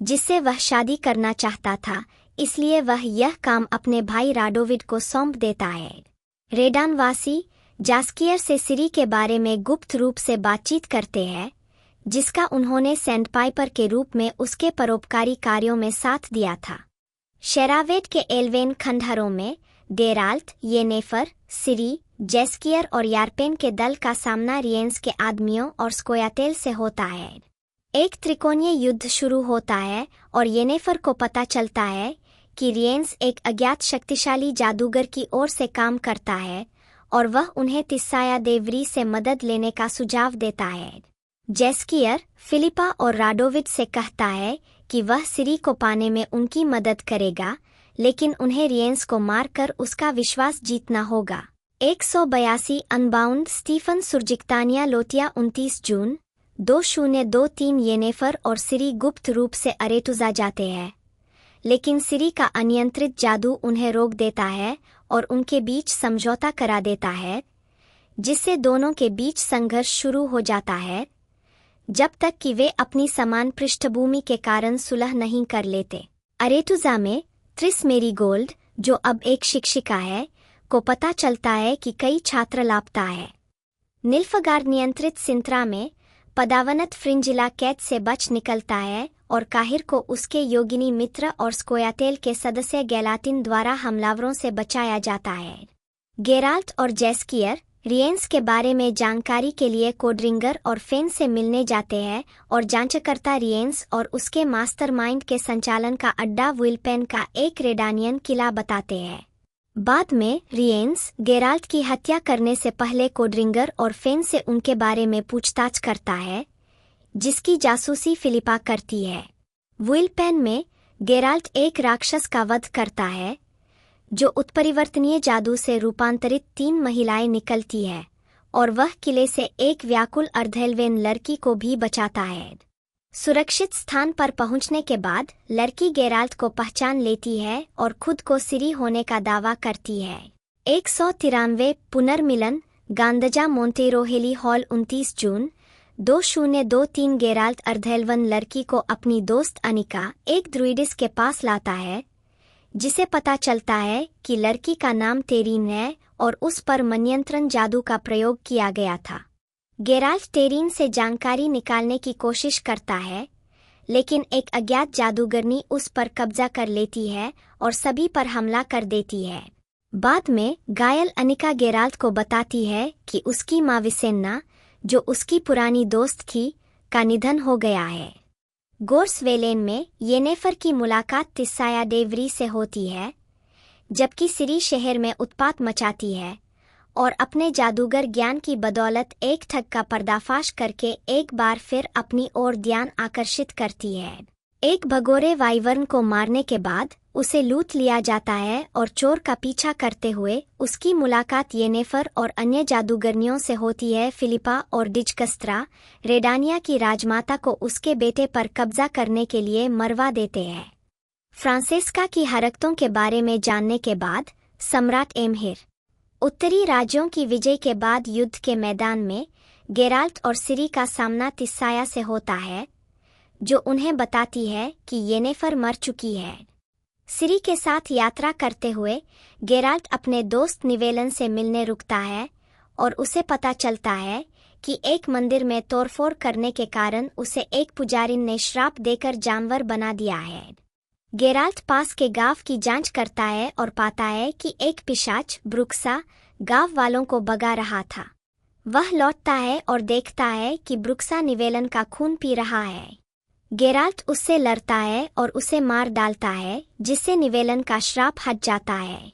जिससे वह शादी करना चाहता था, इसलिए वह यह काम अपने भाई राडोविड को सौंप देता है। रेडानवासी जास्कियर से सिरी के बारे में गुप्त रूप से बातचीत करते हैं, जिसका उन्होंने सैंडपाइपर के रूप में उसके परोपकारी कार्यों में साथ दिया था। शेरावेट के एल्वेन खंडहरों में गेराल्ट, येनेफर, सिरी, जैस्कियर और यारपेन के दल का सामना रियेंस के आदमियों और स्कोयाटेल से होता है। एक त्रिकोणीय युद्ध शुरू होता है और येनेफर को पता चलता है कि रियेंस एक अज्ञात शक्तिशाली जादूगर की ओर से काम करता है और वह उन्हें तिस्साया देवरी से मदद लेने का सुझाव देता है। जैस्कियर फिलिपा और राडोविड से कहता है कि वह सिरी को पाने में उनकी मदद करेगा, लेकिन उन्हें रियेंस को मारकर उसका विश्वास जीतना होगा। 182 अनबाउंड स्टीफन सुरजिक्तानिया लोटिया 29 जून 2023 येनेफर और सिरी गुप्त रूप से अरेटुजा जाते हैं, लेकिन सिरी का अनियंत्रित जादू उन्हें रोक देता है और उनके बीच समझौता करा देता है, जिससे दोनों के बीच संघर्ष शुरू हो जाता है, जब तक कि वे अपनी समान पृष्ठभूमि के कारण सुलह नहीं कर लेते। अरेटुजा में त्रिस मेरीगोल्ड, जो अब एक शिक्षिका है, को पता चलता है कि कई छात्र लापता है। निल्फगार नियंत्रित सिंत्रा में पदावनत फ्रिंजिला कैद से बच निकलता है और काहिर को उसके योगिनी मित्र और स्कोयाटेल के सदस्य गैलाटिन द्वारा हमलावरों से बचाया जाता है। गेराल्ट और जैस्कियर रियेंस के बारे में जानकारी के लिए कोड्रिंगर और फेन से मिलने जाते हैं और जांचकर्ता रियेंस और उसके मास्टरमाइंड के संचालन का अड्डा विलपेन का एक रेडानियन किला बताते हैं। बाद में रियेंस गेराल्ट की हत्या करने से पहले कोड्रिंगर और फेन से उनके बारे में पूछताछ करता है, जिसकी जासूसी फिलिपा करती है। विलपेन में गेराल्ट एक राक्षस का वध करता है, जो उत्परिवर्तनीय जादू से रूपांतरित 3 महिलाएं निकलती है, और वह किले से एक व्याकुल अर्धेल्वेन लड़की को भी बचाता है। सुरक्षित स्थान पर पहुंचने के बाद लड़की गेराल्ट को पहचान लेती है और खुद को सिरी होने का दावा करती है। 193 पुनर्मिलन गांदजा मोंटेरोहेली हॉल 29 जून 2023 गेराल्ट अर्धेल्वन लड़की को अपनी दोस्त अनिका, एक द्रुइडिस के पास लाता है, जिसे पता चलता है कि लड़की का नाम टेरीन है और उस पर मनयंत्रन जादू का प्रयोग किया गया था। गेराल्ट टेरीन से जानकारी निकालने की कोशिश करता है, लेकिन एक अज्ञात जादूगरनी उस पर कब्जा कर लेती है और सभी पर हमला कर देती है। बाद में घायल अनिका गेराल्ट को बताती है कि उसकी माँ विसेन्ना, जो उसकी पुरानी दोस्त थी, का निधन हो गया है। गोर्सवेलेन में येनेफर की मुलाकात तिस्साया डेवरी से होती है, जबकि सिरी शहर में उत्पात मचाती है और अपने जादूगर ज्ञान की बदौलत एक ठग का पर्दाफाश करके एक बार फिर अपनी ओर ध्यान आकर्षित करती है। एक भगोरे वाइवर्न को मारने के बाद उसे लूट लिया जाता है और चोर का पीछा करते हुए उसकी मुलाकात येनेफर और अन्य जादूगरनियों से होती है। फिलिपा और डिजकस्त्रा रेडानिया की राजमाता को उसके बेटे पर कब्जा करने के लिए मरवा देते हैं। फ्रांसेस्का की हरकतों के बारे में जानने के बाद सम्राट एम्हिर उत्तरी राज्यों की विजय के बाद युद्ध के मैदान में गेराल्ट और सिरी का सामना तिस्साया से होता है, जो उन्हें बताती है कि येनेफर मर चुकी है। सिरी के साथ यात्रा करते हुए गेराल्ट अपने दोस्त निवेलन से मिलने रुकता है और उसे पता चलता है कि एक मंदिर में तोड़फोड़ करने के कारण उसे एक पुजारिन ने श्राप देकर जानवर बना दिया है। गेराल्ट पास के गांव की जांच करता है और पाता है कि एक पिशाच ब्रुक्सा गांव वालों को भगा रहा था। वह लौटता है और देखता है कि ब्रुक्सा निवेलन का खून पी रहा है। गेराल्ट उससे लड़ता है और उसे मार डालता है, जिससे निवेलन का श्राप हट जाता है।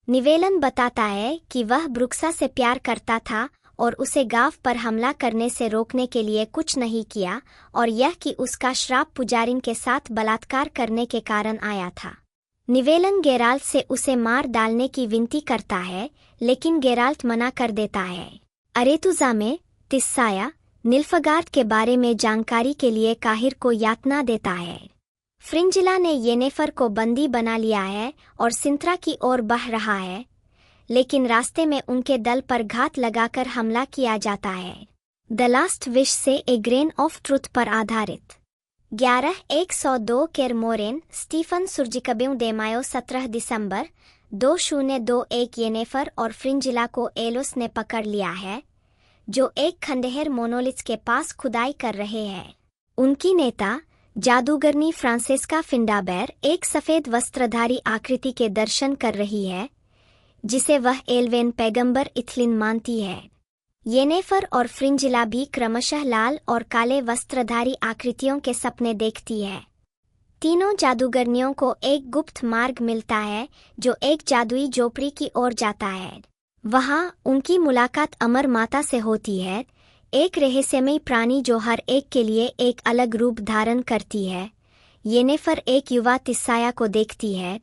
निवेलन बताता है कि वह ब्रुक्सा से प्यार करता था और उसे गांव पर हमला करने से रोकने के लिए कुछ नहीं किया, और यह कि उसका श्राप पुजारिन के साथ बलात्कार करने के कारण आया था। निवेलन गेराल्ट से उसे मार डालने की विनती करता है, लेकिन गेराल्ट मना कर देता है। अरेतुजा में तिस्साया निल्फगार्ड के बारे में जानकारी के लिए काहिर को यातना देता है। फ्रिंजिला ने येनेफर को बंदी बना लिया है और सिंत्रा की ओर बढ़ रहा है, लेकिन रास्ते में उनके दल पर घात लगाकर हमला किया जाता है। द लास्ट विश से ए ग्रेन ऑफ ट्रुथ पर आधारित 11-102 केरमोरेन स्टीफन सुर्जिकब्यू देमायो 17 दिसंबर 2021 येनेफर और फ्रिंजिला को एलोस ने पकड़ लिया है, जो एक खंडहर मोनोलिथ्स के पास खुदाई कर रहे हैं। उनकी नेता जादूगरनी फ्रांसेस्का फिंडाबेर एक सफेद वस्त्रधारी आकृति के दर्शन कर रही है, जिसे वह एल्वेन पैगंबर इथलिन मानती है। येनेफर और फ्रिंजिला भी क्रमशः लाल और काले वस्त्रधारी आकृतियों के सपने देखती है। तीनों जादूगरनियों को एक गुप्त मार्ग मिलता है जो एक जादुई झोपड़ी की ओर जाता है। वहां उनकी मुलाकात अमर माता से होती है, एक रहस्यमयी प्राणी जो हर एक के लिए एक अलग रूप धारण करती है। येनेफर एक युवा तिस्साया को देखती है,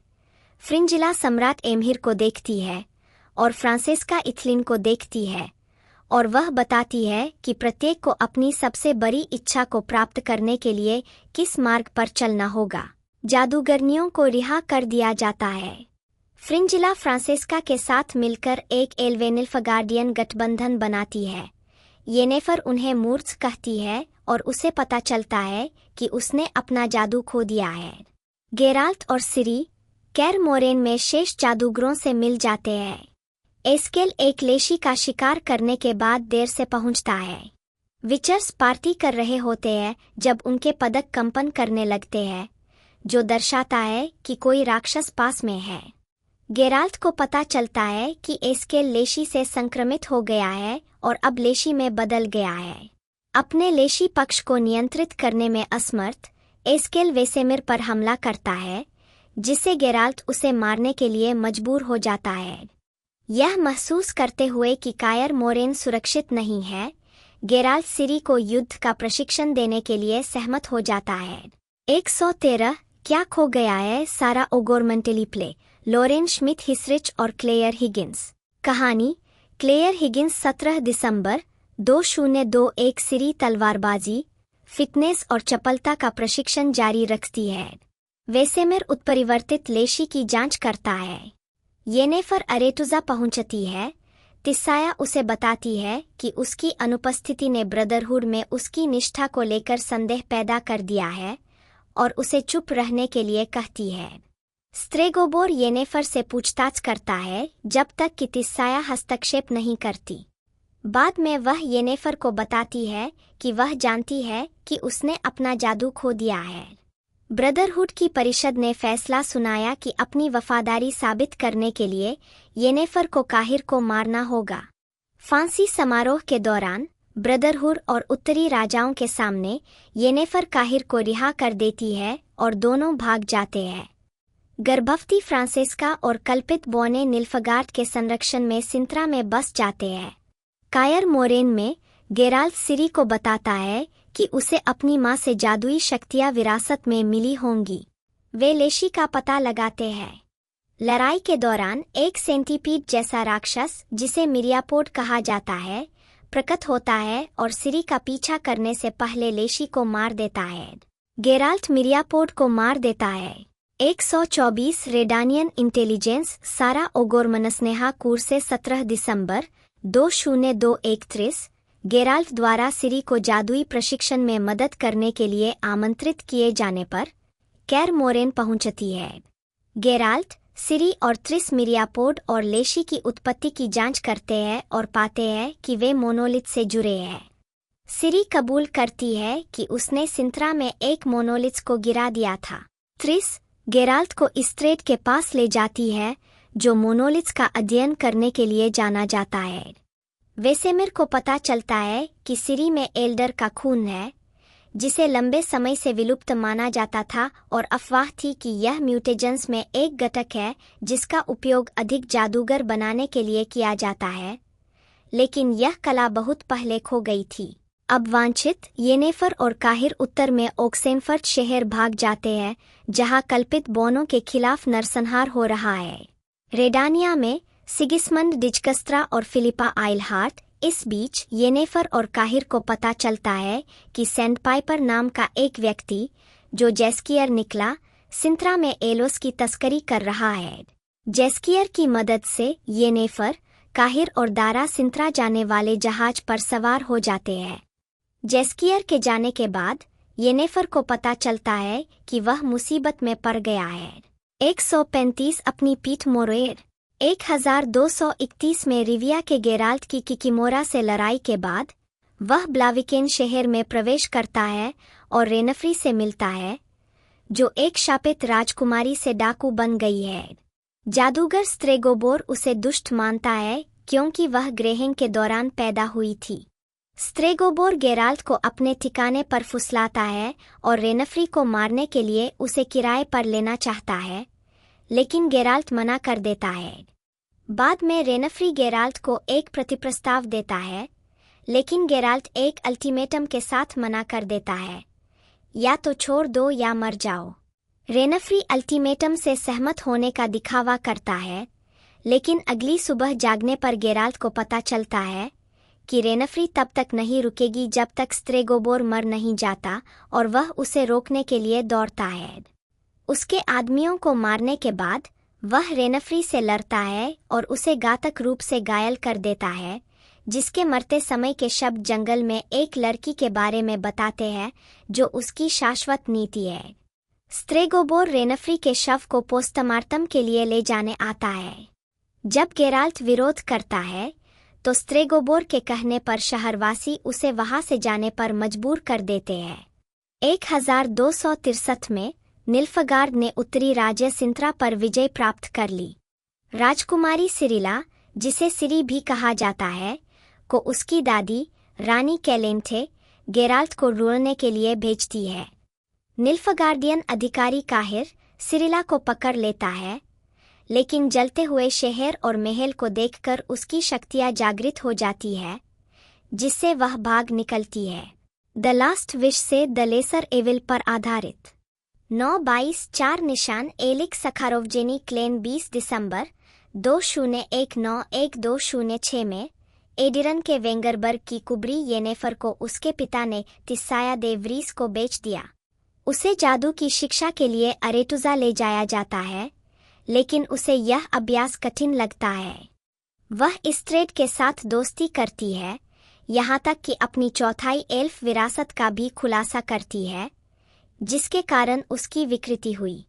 फ्रिंजिला सम्राट एम्हिर को देखती है और फ्रांसेस्का इथलिन को देखती है, और वह बताती है कि प्रत्येक को अपनी सबसे बड़ी इच्छा को प्राप्त करने के लिए किस मार्ग पर चलना होगा। जादूगरनियों को रिहा कर दिया जाता है। फ्रिंजिला फ्रांसेस्का के साथ मिलकर एक एल्वेनिल्फगार्डियन गठबंधन बनाती है। येनेफर उन्हें मूर्ख कहती है और उसे पता चलता है कि उसने अपना जादू खो दिया है। गेराल्ट और सिरी केरमोरेन में शेष जादूगरों से मिल जाते हैं। एस्केल एक लेशी का शिकार करने के बाद देर से पहुंचता है। विचर्स पार्टी कर रहे होते हैं जब उनके पदक कंपन करने लगते हैं, जो दर्शाता है कि कोई राक्षस पास में है। गेराल्ट को पता चलता है कि एस्केल लेशी से संक्रमित हो गया है और अब लेशी में बदल गया है। अपने लेशी पक्ष को नियंत्रित करने में असमर्थ एस्केल वेसेमिर पर हमला करता है, जिससे गेराल्ट उसे मारने के लिए मजबूर हो जाता है। यह महसूस करते हुए कि कायर मोरेन सुरक्षित नहीं है, गेराल्ट सिरी को युद्ध का प्रशिक्षण देने के लिए सहमत हो जाता है। 113 क्या खो गया है सारा ओगोरमेंटली प्ले लोरेन श्मिथ हिसरिच और क्लेयर हिगिंस। कहानी क्लेयर हिगिंस 17 दिसंबर 2021 सिरी तलवारबाजी, फिटनेस और चपलता का प्रशिक्षण जारी रखती है। वेसेमिर उत्परिवर्तित लेशी की जांच करता है। येनेफर अरेतुजा पहुंचती है। तिस्साया उसे बताती है कि उसकी अनुपस्थिति ने ब्रदरहुड में उसकी निष्ठा को लेकर संदेह पैदा कर दिया है और उसे चुप रहने के लिए कहती है। स्ट्रेगोबोर येनेफर से पूछताछ करता है जब तक कि तिस्साया हस्तक्षेप नहीं करती। बाद में वह येनेफर को बताती है कि वह जानती है कि उसने अपना जादू खो दिया है। ब्रदरहुड की परिषद ने फैसला सुनाया कि अपनी वफादारी साबित करने के लिए येनेफर को काहिर को मारना होगा। फांसी समारोह के दौरान ब्रदरहुड और उत्तरी राजाओं के सामने येनेफर काहिर को रिहा कर देती है और दोनों भाग जाते हैं। गर्भवती फ्रांसेस्का और कल्पित बोने निल्फगार्ड के संरक्षण में सिंत्रा में बस जाते हैं। कायर मोरेन में गेराल्ट सिरी को बताता है कि उसे अपनी मां से जादुई शक्तियां विरासत में मिली होंगी। वे लेशी का पता लगाते हैं। लड़ाई के दौरान एक सेंटीपीड जैसा राक्षस, जिसे मिरियापोड कहा जाता है, प्रकट होता है और सिरी का पीछा करने से पहले लेशी को मार देता है। गेराल्ट मिरियापोड को मार देता है। 124 रेडानियन इंटेलिजेंस सारा ओगोरमनस्नेहा कूर से 17 दिसंबर 2021 गेराल्ट द्वारा सिरी को जादुई प्रशिक्षण में मदद करने के लिए आमंत्रित किए जाने पर कैर मोरेन पहुंचती है। गेराल्ट, सिरी और त्रिस मिरियापोड और लेशी की उत्पत्ति की जांच करते हैं और पाते हैं कि वे मोनोलिथ से जुड़े हैं। सिरी कबूल करती है कि उसने सिंत्रा में एक मोनोलिथ को गिरा दिया था। त्रिस गेराल्ट को इस्ट्रेट के पास ले जाती है, जो मोनोलिथ का अध्ययन करने के लिए जाना जाता है। वेसेमिर को पता चलता है कि सिरी में एल्डर का खून है, जिसे लंबे समय से विलुप्त माना जाता था, और अफवाह थी कि यह म्यूटेजेंस में एक घटक है जिसका उपयोग अधिक जादूगर बनाने के लिए किया जाता है, लेकिन यह कला बहुत पहले खो गई थी। अब वांछित येनेफर और काहिर उत्तर में ओक्सेनफर्ट शहर भाग जाते हैं, जहां कल्पित बोनों के खिलाफ नरसंहार हो रहा है। रेडानिया में सिगिस्मंड डिजकस्त्रा और फिलिपा आइलहार्ट। इस बीच येनेफर और काहिर को पता चलता है कि सैंडपाइपर नाम का एक व्यक्ति, जो जेस्कियर निकला, सिंत्रा में एलोस की तस्करी कर रहा है। जेस्कियर की मदद से येनेफर, काहिर और दारा सिंत्रा जाने वाले जहाज पर सवार हो जाते हैं। जेस्कियर के जाने के बाद येनेफर को पता चलता है कि वह मुसीबत में पड़ गया है। 135 अपनी पीठ मोड़ेर। 1231 में रिविया के गेराल्ट की किकिमोरा से लड़ाई के बाद वह ब्लाविकेन शहर में प्रवेश करता है और रेनफ्री से मिलता है, जो एक शापित राजकुमारी से डाकू बन गई है। जादूगर स्ट्रेगोबोर उसे दुष्ट मानता है क्योंकि वह ग्रेहिंग के दौरान पैदा हुई थी। स्ट्रेगोबोर गेराल्ट को अपने ठिकाने पर फुसलाता है और रेनफ्री को मारने के लिए उसे किराए पर लेना चाहता है, लेकिन गेराल्ट मना कर देता है। बाद में रेनफ्री गेराल्ट को एक प्रतिप्रस्ताव देता है, लेकिन गेराल्ट एक अल्टीमेटम के साथ मना कर देता है, या तो छोड़ दो या मर जाओ। रेनफ्री अल्टीमेटम से सहमत होने का दिखावा करता है, लेकिन अगली सुबह जागने पर गेराल्ट को पता चलता है कि रेनफ्री तब तक नहीं रुकेगी जब तक स्ट्रेगोबोर मर नहीं जाता, और वह उसे रोकने के लिए दौड़ता है। उसके आदमियों को मारने के बाद वह रेनफ्री से लड़ता है और उसे घातक रूप से घायल कर देता है, जिसके मरते समय के शब्द जंगल में एक लड़की के बारे में बताते हैं, जो उसकी शाश्वत नीति है। स्ट्रेगोबोर रेनफ्री के शव को पोस्टमार्टम के लिए ले जाने आता है। जब गेराल्ट विरोध करता है, तो स्ट्रेगोबोर के कहने पर शहरवासी उसे वहां से जाने पर मजबूर कर देते हैं। 1263 में निल्फगार्ड ने उत्तरी राज्य सिंत्रा पर विजय प्राप्त कर ली। राजकुमारी सिरिला, जिसे सिरी भी कहा जाता है, को उसकी दादी रानी कैलेंथे गेराल्ट को रुलने के लिए भेजती है। निल्फगार्डियन अधिकारी काहिर सिरिला को पकड़ लेता है, लेकिन जलते हुए शहर और महल को देखकर उसकी शक्तियां जागृत हो जाती है, जिससे वह भाग निकलती है। द लास्ट विश से द लेसर एविल पर आधारित 9/22 निशान एलिक सखारोवजेनी क्लेन 20 दिसंबर 2019-1206 में एडिरन के वेंगरबर्ग की कुबरी येनेफर को उसके पिता ने तिस्साया दे व्रीस को बेच दिया। उसे जादू की शिक्षा के लिए अरेटुजा ले जाया जाता है, लेकिन उसे यह अभ्यास कठिन लगता है। वह इस्ट्रेड के साथ दोस्ती करती है, यहाँ तक कि अपनी चौथाई एल्फ विरासत का भी खुलासा करती है, जिसके कारण उसकी विकृति हुई।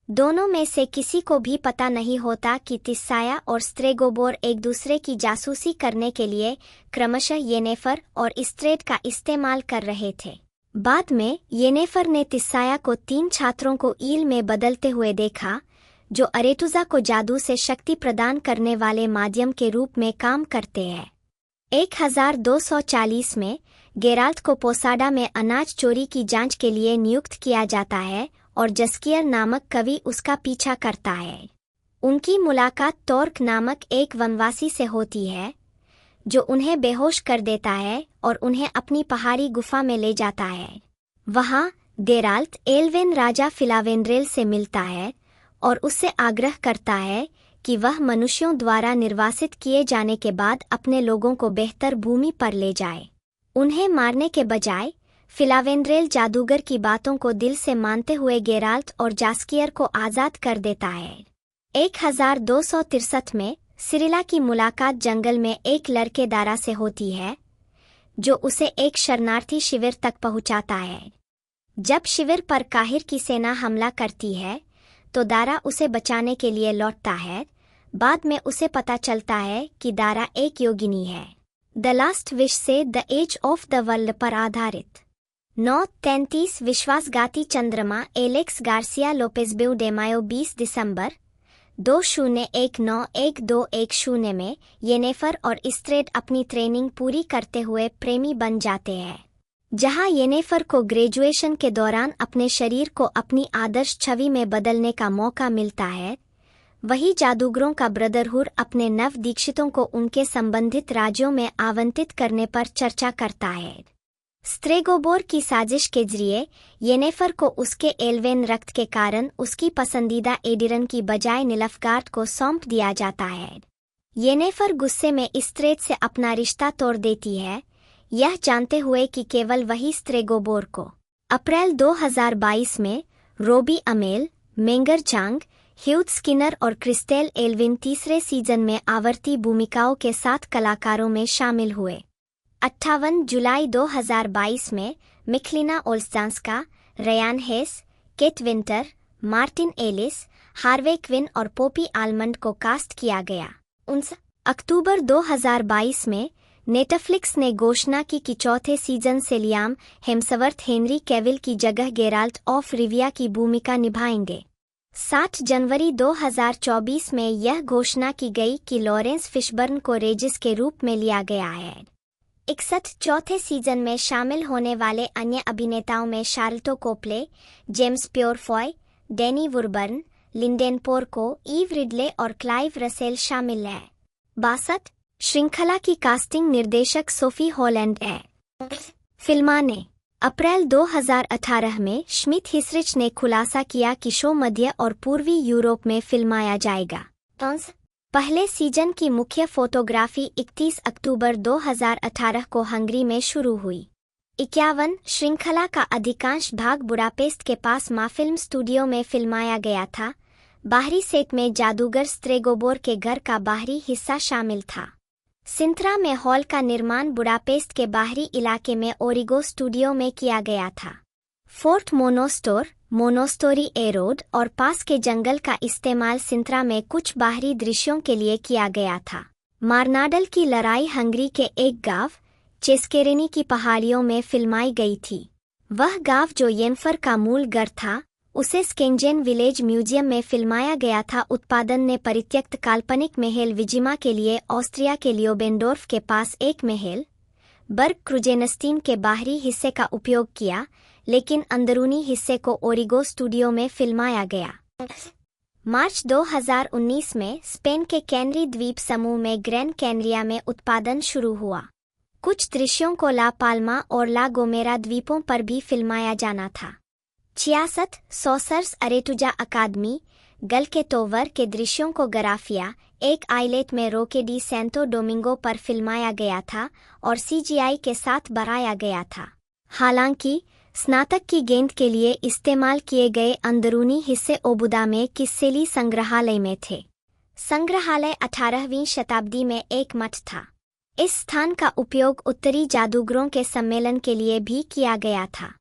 दोनों में से किसी को भी पता नहीं होता कि तिस्साया और स्ट्रेगोबोर एक दूसरे की जासूसी करने के लिए क्रमशः येनेफर और इस्ट्रेड का इस्तेमाल कर रहे थे। बाद में येनेफर ने तिस्साया को 3 छात्रों को ईल में बदलते हुए देखा, जो अरेटुजा को जादू से शक्ति प्रदान करने वाले माध्यम के रूप में काम करते हैं। 1240 में गेराल्ट को पोसाडा में अनाज चोरी की जांच के लिए नियुक्त किया जाता है और जस्कियर नामक कवि उसका पीछा करता है। उनकी मुलाकात टॉर्क नामक एक वनवासी से होती है, जो उन्हें बेहोश कर देता है और उन्हें अपनी पहाड़ी गुफा में ले जाता है। वहां गेराल्ट एल्वेन राजा फिलावेंड्रेल से मिलता है और उससे आग्रह करता है कि वह मनुष्यों द्वारा निर्वासित किए जाने के बाद अपने लोगों को बेहतर भूमि पर ले जाए। उन्हें मारने के बजाय फिलावेंड्रेल जादूगर की बातों को दिल से मानते हुए गेराल्ट और जास्कियर को आज़ाद कर देता है। 1263 में सिरिला की मुलाकात जंगल में एक लड़के दारा से होती है, जो उसे एक शरणार्थी शिविर तक पहुंचाता है। जब शिविर पर काहिर की सेना हमला करती है तो दारा उसे बचाने के लिए लौटता है। बाद में उसे पता चलता है कि दारा एक योगिनी है। द लास्ट विश से the edge of the world पर आधारित 9:33 विश्वासघाती चंद्रमा एलेक्स गार्सिया लोपेज़ डेमायो 20 दिसंबर 20191210 में येनेफर और इस्ट्रेड अपनी ट्रेनिंग पूरी करते हुए प्रेमी बन जाते हैं। जहां येनेफर को ग्रेजुएशन के दौरान अपने शरीर को अपनी आदर्श छवि में बदलने का मौका मिलता है, वही जादूगरों का ब्रदरहुड अपने नव दीक्षितों को उनके संबंधित राज्यों में आवंटित करने पर चर्चा करता है। स्ट्रेगोबोर की साजिश के जरिए येनेफर को उसके एल्वेन रक्त के कारण उसकी पसंदीदा एडिरन की बजाय निलफगार्ड को सौंप दिया जाता है। येनेफर गुस्से में इस्ट्रेड से अपना रिश्ता तोड़ देती है, यह जानते हुए कि केवल वही स्ट्रेगोबोर को। अप्रैल 2022 में रोबी अमेल, मेंगर चांग, ह्यूज स्किनर और क्रिस्टेल एल्विन तीसरे सीजन में आवर्ती भूमिकाओं के साथ कलाकारों में शामिल हुए। 58 जुलाई 2022 में Michalina Olszanska, Ryan Hayes, Kate Winter, Martin Ellis, Harvey Quinn और पोपी आलमंड को कास्ट किया गया। 19 अक्टूबर 2022 में नेटफ्लिक्स ने घोषणा की कि चौथे सीजन से लियाम हेम्सवर्थ हेनरी कैविल की जगह गेराल्ट ऑफ रिविया की भूमिका निभाएंगे। 7 जनवरी 2024 में यह घोषणा की गई कि लॉरेंस फिशबर्न को रेजिस के रूप में लिया गया है। 61 चौथे सीजन में शामिल होने वाले अन्य अभिनेताओं में Sharlto Copley, James Purefoy, Danny Woolburn, Linden Porco, Eve Ridley और क्लाइव रसेल शामिल हैं। 62 श्रृंखला की कास्टिंग निर्देशक सोफी हॉलैंड है। फिल्माने अप्रैल 2018 में श्मिथ हिसरिच ने खुलासा किया कि शो मध्य और पूर्वी यूरोप में फिल्माया जाएगा। पहले सीजन की मुख्य फोटोग्राफी 31 अक्टूबर 2018 को हंगरी में शुरू हुई। 51 श्रृंखला का अधिकांश भाग बुडापेस्ट के पास फिल्म स्टूडियो में फिल्माया गया था। बाहरी सेट में जादूगर स्ट्रेगोबोर के घर का बाहरी हिस्सा शामिल था। सिंत्रा में हॉल का निर्माण बुडापेस्ट के बाहरी इलाके में ओरिगो स्टूडियो में किया गया था। फोर्ट मोनोस्टोर, मोनोस्टोरी एरोड और पास के जंगल का इस्तेमाल सिंत्रा में कुछ बाहरी दृश्यों के लिए किया गया था। मारनाडल की लड़ाई हंगरी के एक गांव चेस्केरेनी की पहाड़ियों में फिल्माई गई थी। वह गांव जो येनेफर का मूल घर था, उसे स्केंजेन विलेज म्यूजियम में फिल्माया गया था। उत्पादन ने परित्यक्त काल्पनिक महल विजिमा के लिए ऑस्ट्रिया के लियोबेंडोर्फ के पास एक महल बर्ग क्रुजेनस्टीन के बाहरी हिस्से का उपयोग किया, लेकिन अंदरूनी हिस्से को ओरिगो स्टूडियो में फिल्माया गया। मार्च 2019 में स्पेन के कैनरी द्वीप समूह में ग्रैन कैनरिया में उत्पादन शुरू हुआ। कुछ दृश्यों को ला पाल्मा और ला गोमेरा द्वीपों पर भी फिल्माया जाना था। 66 सॉसर्स अरेटुजा अकादमी गल के टोवर के दृश्यों को गराफिया एक आइलेट में रोके डी सेंटो डोमिंगो पर फिल्माया गया था और सीजीआई के साथ बनाया गया था। हालांकि स्नातक की गेंद के लिए इस्तेमाल किए गए अंदरूनी हिस्से ओबुदा में किस्सेली संग्रहालय में थे। संग्रहालय 18वीं शताब्दी में एक मठ था। इस स्थान का उपयोग उत्तरी जादूगरों के सम्मेलन के लिए भी किया गया था।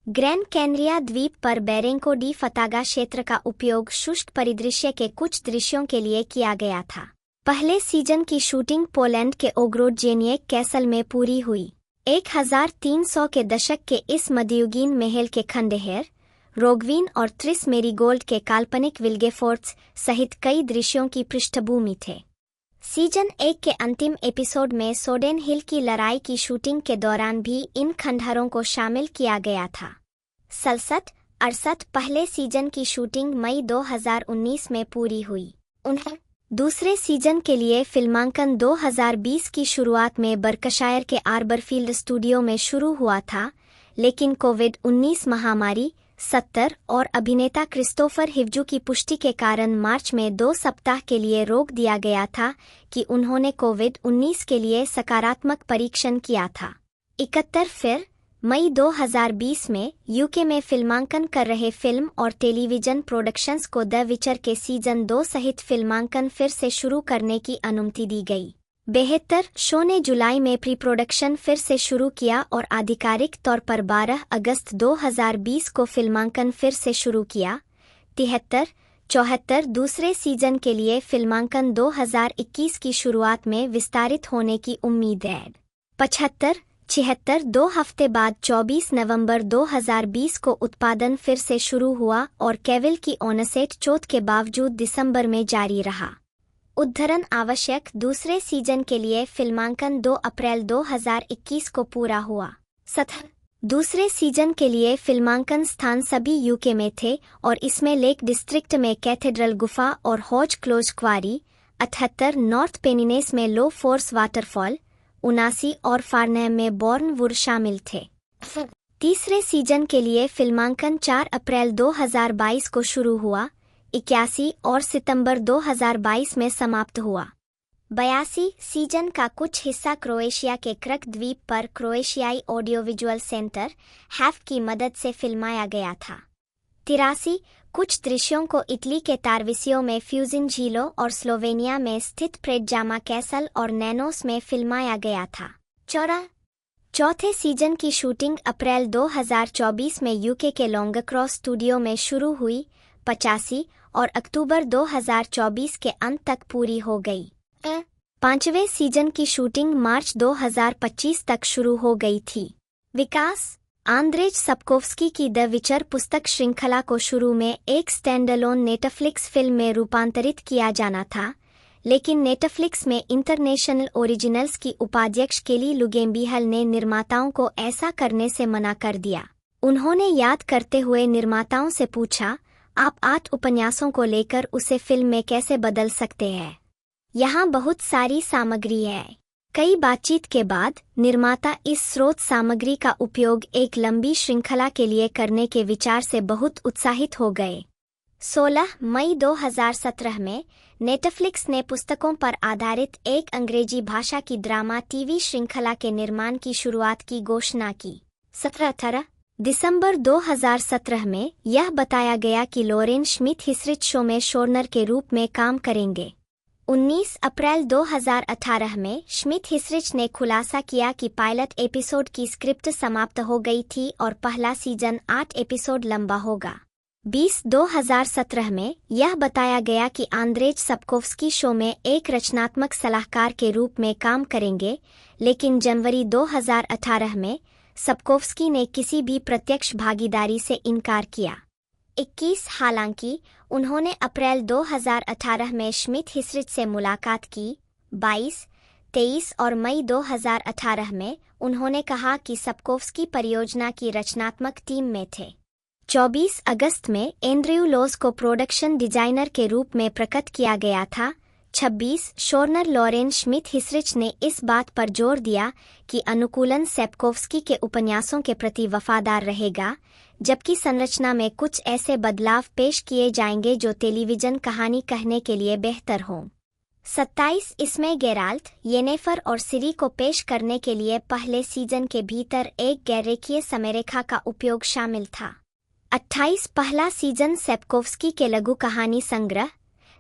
ग्रैन कैनरिया द्वीप पर बेरेंको डी फतागा क्षेत्र का उपयोग शुष्क परिदृश्य के कुछ दृश्यों के लिए किया गया था। पहले सीजन की शूटिंग पोलैंड के ओग्रोडजेनिएक कैसल में पूरी हुई। 1300 के दशक के इस मध्ययुगीन महल के खंडहर, रोगवीन और त्रिस मेरीगोल्ड के काल्पनिक विल्गेफोर्ट्स सहित कई दृश्यों की पृष्ठभूमि थे। सीजन 1 के अंतिम एपिसोड में सोडेन हिल की लड़ाई की शूटिंग के दौरान भी इन खंडहरों को शामिल किया गया था। 67-68 पहले सीजन की शूटिंग मई 2019 में पूरी हुई। उन्हें दूसरे सीजन के लिए फिल्मांकन 2020 की शुरुआत में बर्कशायर के आर्बरफील्ड स्टूडियो में शुरू हुआ था, लेकिन कोविड-19 महामारी 70 और अभिनेता क्रिस्टोफर हिवजू की पुष्टि के कारण मार्च में 2 सप्ताह के लिए रोक दिया गया था कि उन्होंने कोविड-19 के लिए सकारात्मक परीक्षण किया था। 71 फिर मई 2020 में यूके में फिल्मांकन कर रहे फिल्म और टेलीविजन प्रोडक्शंस को द विचर के सीजन 2 सहित फिल्मांकन फिर से शुरू करने की अनुमति दी गई। 72 शो ने जुलाई में प्री प्रोडक्शन फिर से शुरू किया और आधिकारिक तौर पर 12 अगस्त 2020 को फिल्मांकन फिर से शुरू किया। 73-74 दूसरे सीजन के लिए फिल्मांकन 2021 की शुरुआत में विस्तारित होने की उम्मीद है। 75-76 2 हफ्ते बाद 24 नवंबर 2020 को उत्पादन फिर से शुरू हुआ और केविल की ऑनसेट चोट के बावजूद दिसंबर में जारी रहा। उद्धरण आवश्यक दूसरे सीजन के लिए फिल्मांकन 2 अप्रैल 2021 को पूरा हुआ। 70 दूसरे सीजन के लिए फिल्मांकन स्थान सभी यूके में थे और इसमें लेक डिस्ट्रिक्ट में कैथेड्रल गुफा और हॉज क्लोज क्वारी। 78 नॉर्थ पेनिनेस में लो फोर्स वाटरफॉल। 79 और फार्नहम में बॉर्नवुड शामिल थे। तीसरे सीजन के लिए फिल्मांकन 4 अप्रैल 2022 को शुरू हुआ। 81 और सितंबर 2022 में समाप्त हुआ। 82 सीजन का कुछ हिस्सा क्रोएशिया के क्रक द्वीप पर क्रोएशियाई ऑडियो विजुअल सेंटर हैफ की मदद से फिल्माया गया था। 83 कुछ दृश्यों को इटली के तारविसियो में फ्यूजिन झीलों और स्लोवेनिया में स्थित प्रेडजामा कैसल और नैनोस में फिल्माया गया था। चौथे सीजन की शूटिंग अप्रैल 2024 में यूके के लॉन्गक्रॉस स्टूडियो में शुरू हुई। 85 और अक्टूबर 2024 के अंत तक पूरी हो गई। पांचवें सीजन की शूटिंग मार्च 2025 तक शुरू हो गई थी। विकास आंद्रेज सप्कोव्स्की की द विचर पुस्तक श्रृंखला को शुरू में एक स्टैंडअलोन नेटफ्लिक्स फिल्म में रूपांतरित किया जाना था, लेकिन नेटफ्लिक्स में इंटरनेशनल ओरिजिनल्स की उपाध्यक्ष केली लुगेम्बिहल ने निर्माताओं को ऐसा करने से मना कर दिया। उन्होंने याद करते हुए निर्माताओं से पूछा, आप 8 उपन्यासों को लेकर उसे फिल्म में कैसे बदल सकते हैं? यहाँ बहुत सारी सामग्री है। कई बातचीत के बाद निर्माता इस स्रोत सामग्री का उपयोग एक लंबी श्रृंखला के लिए करने के विचार से बहुत उत्साहित हो गए। 16 मई 2017 में नेटफ्लिक्स ने पुस्तकों पर आधारित एक अंग्रेजी भाषा की ड्रामा टीवी श्रृंखला के निर्माण की शुरुआत की घोषणा की। 17 दिसंबर 2017 में यह बताया गया कि लोरेन श्मिथ हिसरिच शो में शोरनर के रूप में काम करेंगे। 19 अप्रैल 2018 में श्मिथ हिसरिच ने खुलासा किया कि पायलट एपिसोड की स्क्रिप्ट समाप्त हो गई थी और पहला सीजन 8 एपिसोड लंबा होगा। 2017 में यह बताया गया कि आंद्रेज सप्कोव्स्की शो में एक रचनात्मक सलाहकार के रूप में काम करेंगे, लेकिन जनवरी 2018 में सप्कोव्स्की ने किसी भी प्रत्यक्ष भागीदारी से इनकार किया। 21 हालांकि उन्होंने अप्रैल 2018 में श्मिथ हिसरिच से मुलाकात की। 22, 23 और मई 2018 में उन्होंने कहा कि सप्कोव्स्की परियोजना की रचनात्मक टीम में थे। 24 अगस्त में एंड्रयू लॉज को प्रोडक्शन डिजाइनर के रूप में प्रकट किया गया था। 26 शोरनर लोरेन श्मिथ हिसरिच ने इस बात पर जोर दिया कि अनुकूलन सप्कोव्स्की के उपन्यासों के प्रति वफादार रहेगा, जबकि संरचना में कुछ ऐसे बदलाव पेश किए जाएंगे जो टेलीविजन कहानी कहने के लिए बेहतर हों। 27 इसमें गेराल्ट, येनेफर और सिरी को पेश करने के लिए पहले सीजन के भीतर एक गैररेखीय समयरेखा का उपयोग शामिल था। 28 पहला सीजन सप्कोव्स्की के लघु कहानी संग्रह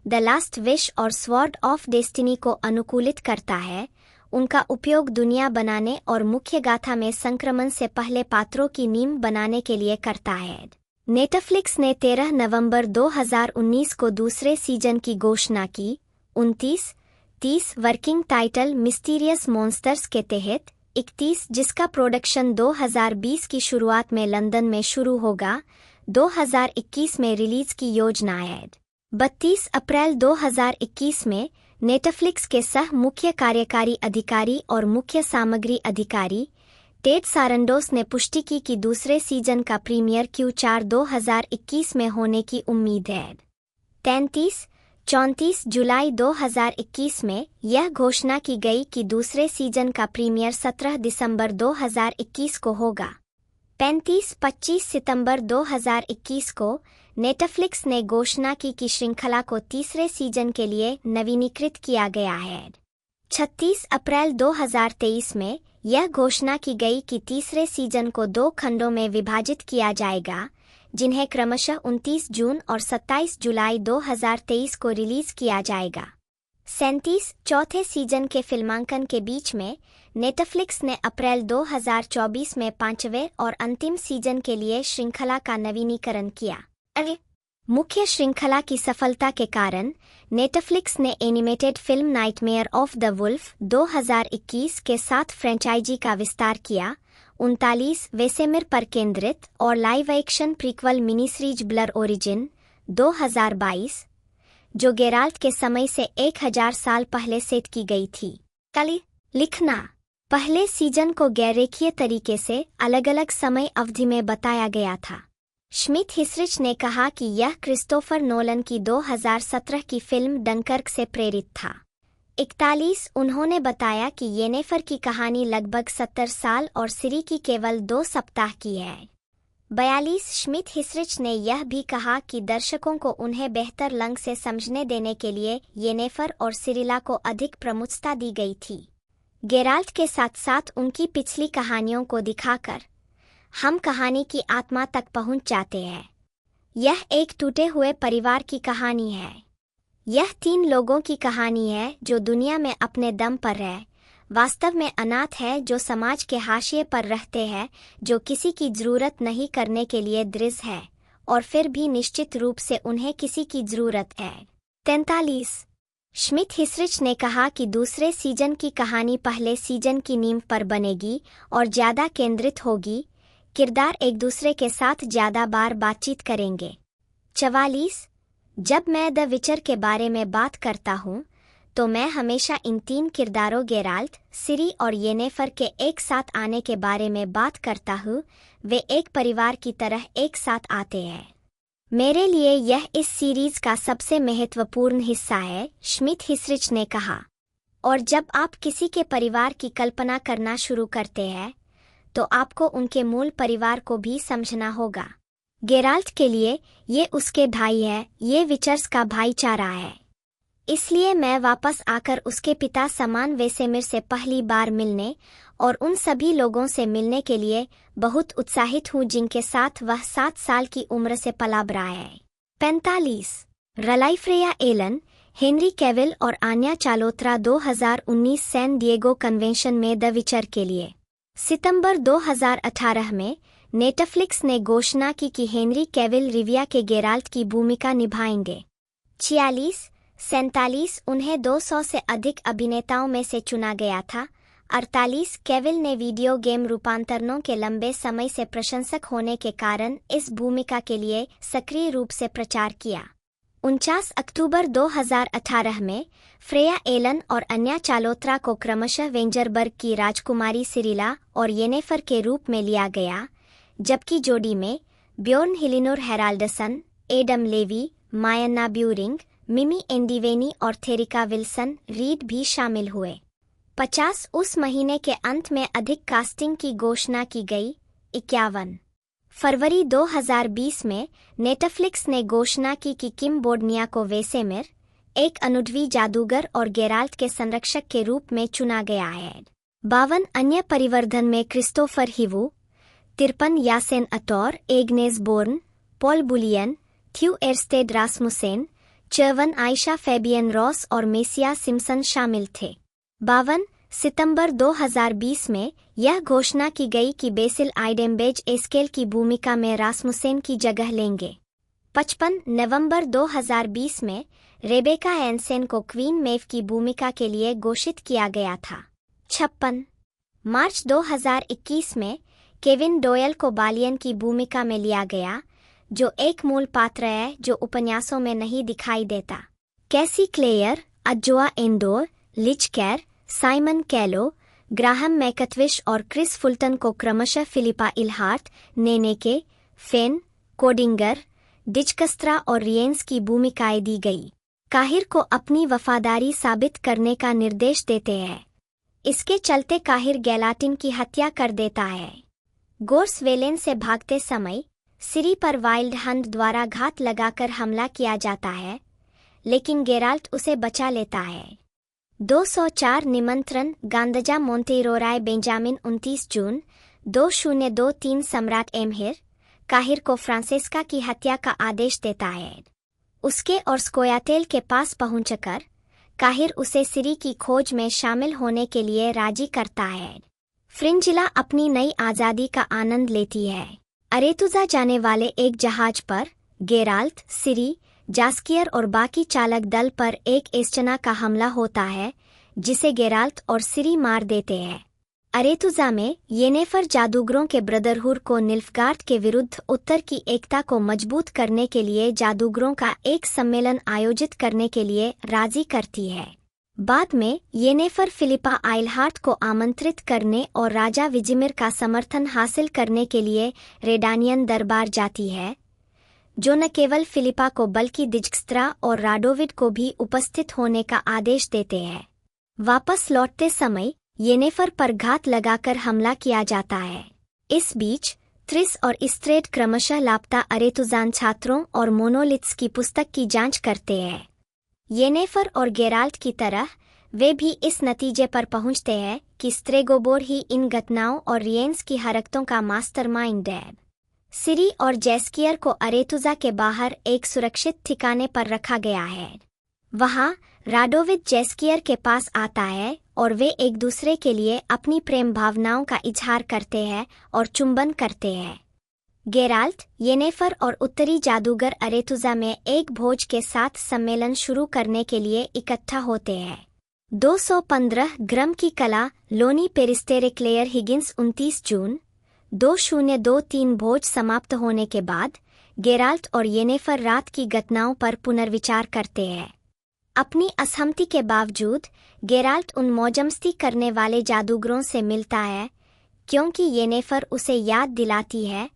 द लास्ट विश और स्वॉर्ड ऑफ डेस्टिनी को अनुकूलित करता है। उनका उपयोग दुनिया बनाने और मुख्य गाथा में संक्रमण से पहले पात्रों की नींव बनाने के लिए करता है। नेटफ्लिक्स ने 13 नवंबर 2019 को दूसरे सीजन की घोषणा की। 29-30 वर्किंग टाइटल मिस्टीरियस मॉन्स्टर्स के तहत 31 जिसका प्रोडक्शन 2020 की शुरुआत में लंदन में शुरू होगा, 2021 में रिलीज की योजना है। 32 अप्रैल 2021 में नेटफ्लिक्स के सह मुख्य कार्यकारी अधिकारी और मुख्य सामग्री अधिकारी टेड सारंडोस ने पुष्टि की कि दूसरे सीजन का प्रीमियर Q4 2021 में होने की उम्मीद है। 34 जुलाई 2021 में यह घोषणा की गई कि दूसरे सीजन का प्रीमियर 17 दिसंबर 2021 को होगा। 25 सितंबर 2021 को नेटफ्लिक्स ने घोषणा की कि श्रृंखला को तीसरे सीजन के लिए नवीनीकृत किया गया है। 36 अप्रैल 2023 में यह घोषणा की गई कि तीसरे सीजन को 2 खंडों में विभाजित किया जाएगा, जिन्हें क्रमशः 29 जून और 27 जुलाई 2023 को रिलीज किया जाएगा। 37 चौथे सीजन के फिल्मांकन के बीच में नेटफ्लिक्स ने अप्रैल 2024 में 5वें और अंतिम सीजन के लिए श्रृंखला का नवीनीकरण किया। मुख्य श्रृंखला की सफलता के कारण नेटफ्लिक्स ने animated film nightmare of the wolf 2021 के साथ फ्रेंचाइजी का विस्तार किया। 39 वेसेमिर पर केंद्रित और live action prequel mini series blood origin 2022, जो गेराल्ट के समय से 1000 साल पहले सेट की गई थी। लिखना पहले सीजन को गैररेखीय तरीके से अलग अलग समय अवधि में बताया गया था। श्मिट हिसरिच ने कहा कि यह क्रिस्टोफर नोलन की 2017 की फिल्म डनकर्क से प्रेरित था। 41 उन्होंने बताया कि येनेफर की कहानी लगभग 70 साल और सिरी की केवल 2 सप्ताह की है। 42 श्मिट हिसरिच ने यह भी कहा कि दर्शकों को उन्हें बेहतर लंग से समझने देने के लिए येनेफर और सिरिला को अधिक प्रमुखता दी गई थी। गेराल्ट के साथ साथ उनकी पिछली कहानियों को दिखाकर हम कहानी की आत्मा तक पहुंच जाते हैं। यह एक टूटे हुए परिवार की कहानी है। यह 3 लोगों की कहानी है जो दुनिया में अपने दम पर है, वास्तव में अनाथ है, जो समाज के हाशिए पर रहते हैं, जो किसी की जरूरत नहीं करने के लिए दृढ़ है और फिर भी निश्चित रूप से उन्हें किसी की जरूरत है। 43 श्मिट हिसरिच ने कहा कि दूसरे सीजन की कहानी पहले सीजन की नींव पर बनेगी और ज्यादा केंद्रित होगी। किरदार एक दूसरे के साथ ज्यादा बार बातचीत करेंगे। 44 जब मैं द विचर के बारे में बात करता हूँ तो मैं हमेशा इन 3 किरदारों गेराल्ट, सिरी और येनेफर के एक साथ आने के बारे में बात करता हूँ। वे एक परिवार की तरह एक साथ आते हैं। मेरे लिए यह इस सीरीज का सबसे महत्वपूर्ण हिस्सा है, श्मिट हिसरिच ने कहा। और जब आप किसी के परिवार की कल्पना करना शुरू करते हैं तो आपको उनके मूल परिवार को भी समझना होगा। गेराल्ट के लिए ये उसके भाई है, ये विचर्स का भाईचारा है। इसलिए मैं वापस आकर उसके पिता समान वेसेमिर से पहली बार मिलने और उन सभी लोगों से मिलने के लिए बहुत उत्साहित हूँ जिनके साथ वह 7 साल की उम्र से पला बड़ा है। 45 रलाइफ्रेया एलन, हेनरी कैविल और आन्या चालोत्रा 2019 सैन डिएगो कन्वेंशन में द विचर के लिए। सितंबर 2018 में नेटफ्लिक्स ने घोषणा की कि हेनरी कैविल रिविया के गेराल्ट की भूमिका निभाएंगे। 47 उन्हें 200 से अधिक अभिनेताओं में से चुना गया था। 48 कैविल ने वीडियो गेम रूपांतरणों के लंबे समय से प्रशंसक होने के कारण इस भूमिका के लिए सक्रिय रूप से प्रचार किया। 49 अक्टूबर 2018 में फ्रेया एलन और अन्या चालोत्रा को क्रमशः वेंजरबर्ग की राजकुमारी सिरिला और येनेफर के रूप में लिया गया, जबकि जोड़ी में ब्योर्न हिलिनोर हेराल्डसन, एडम लेवी, मायन्ना ब्यूरिंग, मिमी एंडिवेनी और थेरिका विल्सन रीड भी शामिल हुए। 50 उस महीने के अंत में अधिक कास्टिंग की घोषणा की गई। 51 फरवरी 2020 में नेटफ्लिक्स ने घोषणा की कि किम बोर्डनिया को वेसेमिर, एक अनुभवी जादूगर और गेराल्ट के संरक्षक के रूप में चुना गया है। 52 अन्य परिवर्धन में Christopher Hivju, 53 Yasen Atour, Agnes Born, Paul Bullion, Thue Ersted Rasmussen, 54 Aisha Fabienne Ross और मेसिया सिम्पसन शामिल थे। 52 सितंबर 2020 में यह घोषणा की गई कि बेसिल आइडेम्बेज एस्केल की भूमिका में रासमुसेन की जगह लेंगे। 55 नवंबर 2020 में रेबेका हैंसेन को क्वीन मेव की भूमिका के लिए घोषित किया गया था। 56 मार्च 2021 में केविन डोयल को बालियन की भूमिका में लिया गया, जो एक मूल पात्र है जो उपन्यासों में नहीं दिखाई देता। कैसी क्लेयर, अज्जोआ एंडोर, लिच कैर, साइमन कैलो, ग्राहम मैकटविश और क्रिस फुल्टन को क्रमशः फिलिपा इलहार्ट, नेनेके, फेन, कोडिंगर, डिजकस्त्रा और रियेंस की भूमिकाएं दी गई। काहिर को अपनी वफादारी साबित करने का निर्देश देते हैं। इसके चलते काहिर गैलाटिन की हत्या कर देता है। गोर्स वेलेन से भागते समय सिरी पर वाइल्ड हंट द्वारा घात लगाकर हमला किया जाता है, लेकिन गेराल्ट उसे बचा लेता है। 204 निमंत्रण गांदजा मोंटेरोराय बेंजामिन 29 जून 2023 सम्राट एमहिर काहिर को फ्रांसेस्का की हत्या का आदेश देता है। उसके और स्कोयाटेल के पास पहुंचकर काहिर उसे सिरी की खोज में शामिल होने के लिए राजी करता है। फ्रिंजिला अपनी नई आज़ादी का आनंद लेती है। अरेतुजा जाने वाले एक जहाज पर गेराल्ट, सिरी, जास्कियर और बाकी चालक दल पर एक एस्चना का हमला होता है, जिसे गेराल्ट और सिरी मार देते हैं। अरेतुजा में येनेफर जादूगरों के ब्रदरहुड को निल्फगार्ड के विरुद्ध उत्तर की एकता को मजबूत करने के लिए जादूगरों का एक सम्मेलन आयोजित करने के लिए राजी करती है। बाद में येनेफर फिलिपा आइलहार्ट को आमंत्रित करने और राजा विजिमिर का समर्थन हासिल करने के लिए रेडानियन दरबार जाती है, जो न केवल फिलिपा को बल्कि डिजकस्त्रा और राडोविड को भी उपस्थित होने का आदेश देते हैं। वापस लौटते समय येनेफर पर घात लगाकर हमला किया जाता है। इस बीच त्रिस और इस्ट्रेड क्रमशः लापता अरेतुजान छात्रों और मोनोलिथ्स की पुस्तक की जांच करते हैं। येनेफर और गेराल्ट की तरह वे भी इस नतीजे पर पहुंचते हैं कि स्ट्रेगोबोर ही इन घटनाओं और रियेंस की हरकतों का मास्टरमाइंड है। सिरी और जैस्कियर को अरेतुजा के बाहर एक सुरक्षित ठिकाने पर रखा गया है। वहां राडोविड जैस्कियर के पास आता है और वे एक दूसरे के लिए अपनी प्रेम भावनाओं का इजहार करते हैं और चुंबन करते हैं। गेराल्ट, येनेफर और उत्तरी जादूगर अरेतुजा में एक भोज के साथ सम्मेलन शुरू करने के लिए इकट्ठा होते हैं। 215 ग्रम की कला लोनी पेरिस्टेरे क्लेयर हिगिंस 29 जून 2023 भोज समाप्त होने के बाद गेराल्ट और येनेफर रात की घटनाओं पर पुनर्विचार करते हैं। अपनी असहमति के बावजूद गेराल्ट उन मौजमस्ती करने वाले जादूगरों से मिलता है, क्योंकि येनेफर उसे याद दिलाती है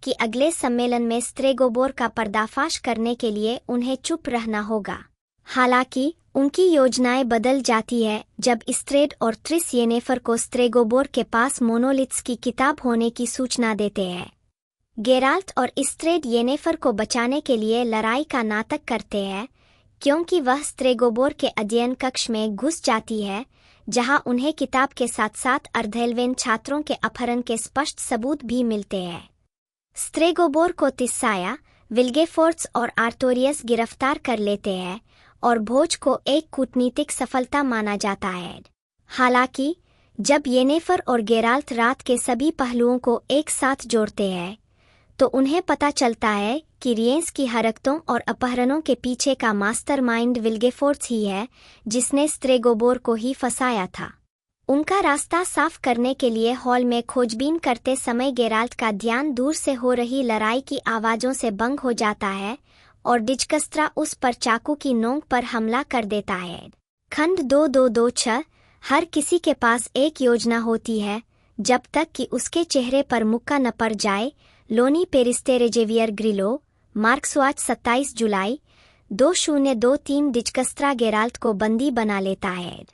कि अगले सम्मेलन में स्ट्रेगोबोर का पर्दाफाश करने के लिए उन्हें चुप रहना होगा। हालांकि उनकी योजनाएं बदल जाती है जब इस्ट्रेड और त्रिस येनेफर को स्ट्रेगोबोर के पास मोनोलिथ्स की किताब होने की सूचना देते हैं। गेराल्ट और इस्ट्रेड येनेफर को बचाने के लिए लड़ाई का नाटक करते हैं, क्योंकि वह स्ट्रेगोबोर के अध्ययन कक्ष में घुस जाती है, जहां उन्हें किताब के साथ साथ अर्धेल्वेन छात्रों के अपहरण के स्पष्ट सबूत भी मिलते हैं। स्ट्रेगोबोर को तिस्साया, विल्गेफोर्ट्स और आर्टोरियस गिरफ्तार कर लेते हैं और भोज को एक कूटनीतिक सफलता माना जाता है। हालांकि जब येनेफर और गेराल्ट रात के सभी पहलुओं को एक साथ जोड़ते हैं, तो उन्हें पता चलता है कि रियेंस की हरकतों और अपहरणों के पीछे का मास्टरमाइंड विल्गेफोर्ट्स ही है, जिसने स्ट्रेगोबोर को ही फंसाया था। उनका रास्ता साफ करने के लिए हॉल में खोजबीन करते समय गेराल्ट का ध्यान दूर से हो रही लड़ाई की आवाज़ों से भंग हो जाता है और डिजकस्त्रा उस पर चाकू की नोक पर हमला कर देता है। खंड 2226। हर किसी के पास एक योजना होती है जब तक कि उसके चेहरे पर मुक्का न पड़ जाए। लोनी पेरिस्टेरे जेवियर ग्रिलो, मार्क्सवाच 27 जुलाई 2023। डिजकस्त्रा गेराल्ट को बंदी बना लेता है।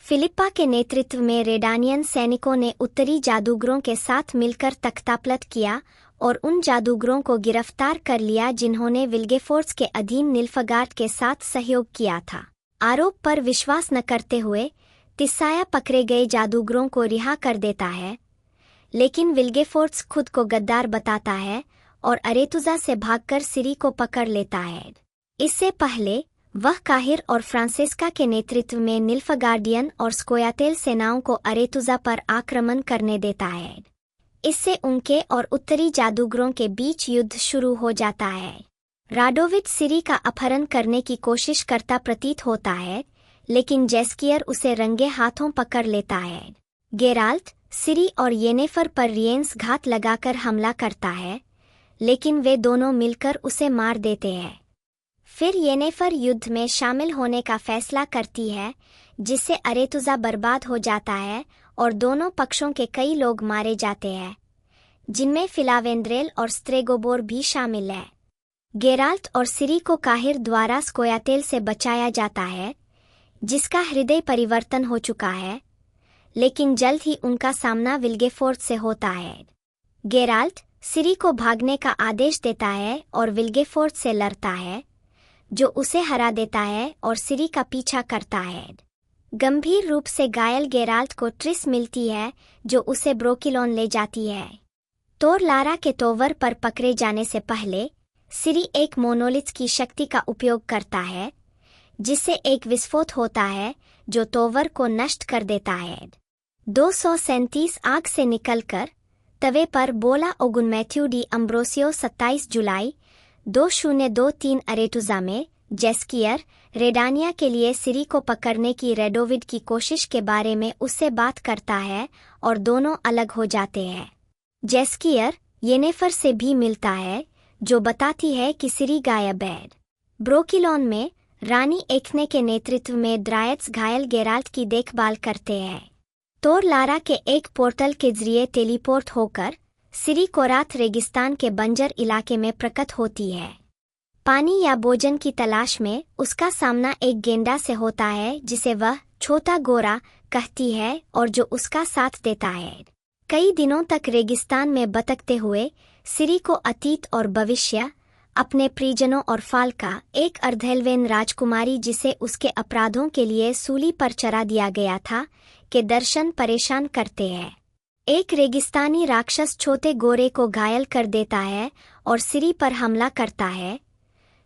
फिलिप्पा के नेतृत्व में रेडानियन सैनिकों ने उत्तरी जादूगरों के साथ मिलकर तख्तापलट किया और उन जादूगरों को गिरफ्तार कर लिया जिन्होंने विल्गेफोर्ट्स के अधीन निल्फगार्ड के साथ सहयोग किया था। आरोप पर विश्वास न करते हुए तिस्साया पकड़े गए जादूगरों को रिहा कर देता है, लेकिन विल्गेफोर्ट्स खुद को गद्दार बताता है और अरेतुजा से भागकर सिरी को पकड़ लेता है। इससे पहले वह काहिर और फ्रांसेस्का के नेतृत्व में निल्फगार्डियन और स्कोयाटेल सेनाओं को अरेतुजा पर आक्रमण करने देता है। इससे उनके और उत्तरी जादूगरों के बीच युद्ध शुरू हो जाता है। राडोविड सिरी का अपहरण करने की कोशिश करता प्रतीत होता है, लेकिन जैस्कियर उसे रंगे हाथों पकड़ लेता है। गेराल्ट, सिरी और येनेफर पर रियंस घात लगाकर हमला करता है, लेकिन वे दोनों मिलकर उसे मार देते हैं। फिर येनेफर युद्ध में शामिल होने का फैसला करती है, जिससे अरेतुजा बर्बाद हो जाता है और दोनों पक्षों के कई लोग मारे जाते हैं, जिनमें फिलावेंद्रेल और स्ट्रेगोबोर भी शामिल है। गेराल्ट और सिरी को काहिर द्वारा स्कोयातेल से बचाया जाता है, जिसका हृदय परिवर्तन हो चुका है, लेकिन जल्द ही उनका सामना विल्गेफोर्ट से होता है। गेराल्ट सिरी को भागने का आदेश देता है और विल्गेफोर्ट से लड़ता है, जो उसे हरा देता है और सिरी का पीछा करता है। गंभीर रूप से घायल गेराल्ट को ट्रिस मिलती है, जो उसे ब्रोकिलोन ले जाती है। तोर लारा के तोवर पर पकड़े जाने से पहले सिरी एक मोनोलिथ की शक्ति का उपयोग करता है, जिससे एक विस्फोट होता है जो तोवर को नष्ट कर देता है। 237 आग से निकलकर तवे पर बोला ओगुन मैथ्यू डी अम्ब्रोसियो 27 जुलाई 2023 अरेतुजा में जेस्कियर रेडानिया के लिए सिरी को पकड़ने की रेडोविड की कोशिश के बारे में उससे बात करता है और दोनों अलग हो जाते हैं। जेस्कियर येनेफर से भी मिलता है, जो बताती है कि सिरी गायब है। ब्रोकिलोन में रानी एक्ने के नेतृत्व में ड्रायड्स घायल गेराल्ट की देखभाल करते हैं। तोर लारा के एक पोर्टल के जरिए टेलीपोर्ट होकर सिरी कोराथ रेगिस्तान के बंजर इलाके में प्रकट होती है। पानी या भोजन की तलाश में उसका सामना एक गेंडा से होता है, जिसे वह छोटा गोरा कहती है और जो उसका साथ देता है। कई दिनों तक रेगिस्तान में भटकते हुए सिरी को अतीत और भविष्य, अपने परिजनों और फाल्का, एक अर्धेल्वेन राजकुमारी जिसे उसके अपराधों के लिए सूली पर चढ़ा दिया गया था, के दर्शन परेशान करते हैं। एक रेगिस्तानी राक्षस छोटे गोरे को घायल कर देता है और सिरी पर हमला करता है,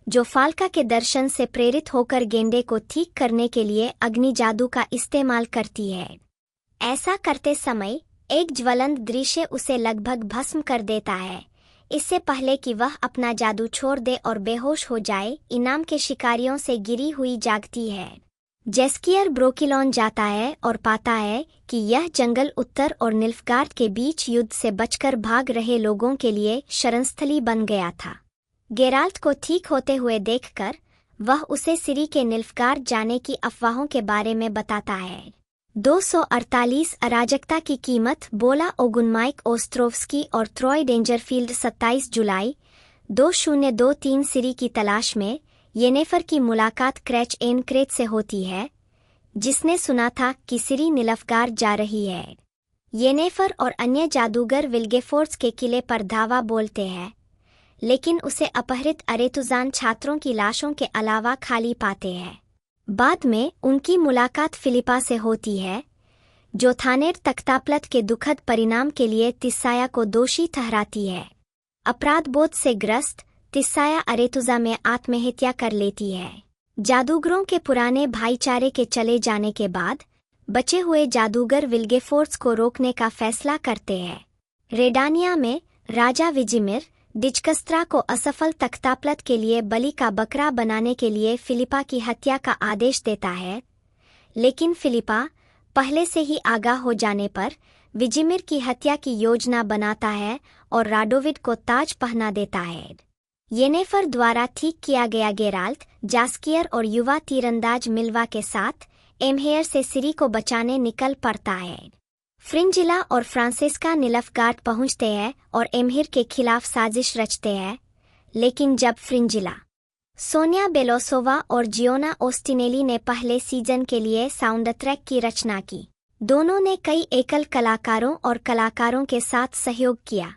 जो फाल्का के दर्शन से प्रेरित होकर गेंडे को ठीक करने के लिए अग्नि जादू का इस्तेमाल करती है। ऐसा करते समय एक ज्वलंत दृश्य उसे लगभग भस्म कर देता है, इससे पहले कि वह अपना जादू छोड़ दे और बेहोश हो जाए। इनाम के शिकारियों से गिरी हुई जागती है। जेस्कियर ब्रोकिलोन जाता है और पाता है कि यह जंगल उत्तर और निल्फगार्ड के बीच युद्ध से बचकर भाग रहे लोगों के लिए शरणस्थली बन गया था। गेराल्ट को ठीक होते हुए देखकर वह उसे सिरी के निल्फगार्ड जाने की अफवाहों के बारे में बताता है। 248 अराजकता की कीमत बोला ओगुन माइक ओस्ट्रोव्स्की और ट्रॉय डेंजरफील्ड 27 जुलाई 2023 सिरी की तलाश में येनेफर की मुलाकात क्रैच एनक्रेट से होती है, जिसने सुना था कि सिरी निल्फगार्ड जा रही है। येनेफर और अन्य जादूगर विल्गेफोर्ट्स के किले पर धावा बोलते हैं, लेकिन उसे अपहरित अरेतुजान छात्रों की लाशों के अलावा खाली पाते हैं। बाद में उनकी मुलाकात फिलिपा से होती है, जो थानेर तख्तापलट के दुखद परिणाम के लिए तिस्साया को दोषी ठहराती है। अपराधबोध से ग्रस्त तिस्साया अरेतुजा में आत्महत्या कर लेती है। जादूगरों के पुराने भाईचारे के चले जाने के बाद बचे हुए जादूगर विल्गेफोर्ट्स को रोकने का फैसला करते हैं। रेडानिया में राजा विजिमिर डिजकस्त्रा को असफल तख्तापलट के लिए बलि का बकरा बनाने के लिए फिलिपा की हत्या का आदेश देता है, लेकिन फिलिपा पहले से ही आगाह हो जाने पर विजिमिर की हत्या की योजना बनाता है और राडोविड को ताज पहना देता है। येनेफर द्वारा ठीक किया गया गेराल्ट, जास्कियर और युवा तीरंदाज मिल्वा के साथ एम्हेयर से सिरी को बचाने निकल पड़ता है। फ्रिंजिला और फ्रांसिस्का निल्फगार्ड पहुंचते हैं और एम्हेयर के खिलाफ साजिश रचते हैं, लेकिन जब फ्रिंजिला, सोनिया बेलोसोवा और जियोना ओस्टिनेली ने पहले सीजन के लिए साउंड ट्रैक की रचना की, दोनों ने कई एकल कलाकारों और कलाकारों के साथ सहयोग किया।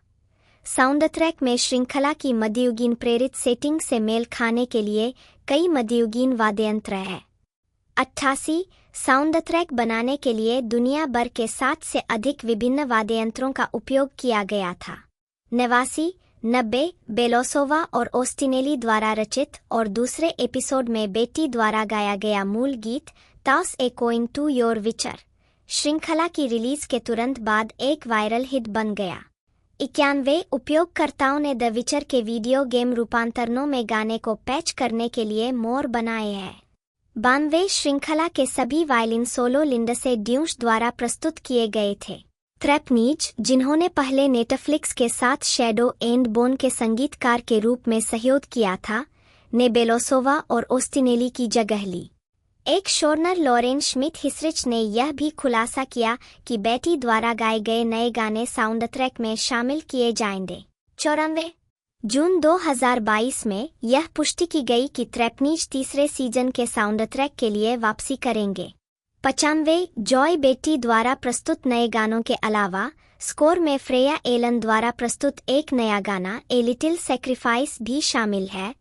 साउंड ट्रैक में श्रृंखला की मध्ययुगीन प्रेरित सेटिंग से मेल खाने के लिए कई मध्ययुगीन वाद्ययंत्र हैं। 88 साउंड ट्रैक बनाने के लिए दुनिया भर के 7 से अधिक विभिन्न वाद्ययंत्रों का उपयोग किया गया था। 89 बेलोसोवा और ओस्टिनेली द्वारा रचित और दूसरे एपिसोड में बेटी द्वारा गाया गया मूल गीत toss a coin to your witcher श्रृंखला की रिलीज के तुरंत बाद एक वायरल हिट बन गया। 91 उपयोगकर्ताओं ने द विचर के वीडियो गेम रूपांतरणों में गाने को पैच करने के लिए मोर बनाए हैं। 92 श्रृंखला के सभी वायलिन सोलो लिंडसे ड्यूश द्वारा प्रस्तुत किए गए थे। थ्रेपनीज, जिन्होंने पहले नेटफ्लिक्स के साथ शैडो एंड बोन के संगीतकार के रूप में सहयोग किया था, ने बेलोसोवा और ओस्टिनेली की जगह ली। एक शोरनर लॉरेन श्मिथ हिसरिच ने यह भी खुलासा किया कि बेटी द्वारा गाए गए नए गाने साउंड ट्रैक में शामिल किए जाएंगे। 94 जून 2022 में यह पुष्टि की गई कि थ्रेपनीज तीसरे सीजन के साउंड ट्रैक के लिए वापसी करेंगे। 95 जॉय बेट्टी द्वारा प्रस्तुत नए गानों के अलावा स्कोर में फ्रेया एलन द्वारा प्रस्तुत एक नया गाना ए लिटिल सैक्रिफाइस भी शामिल है,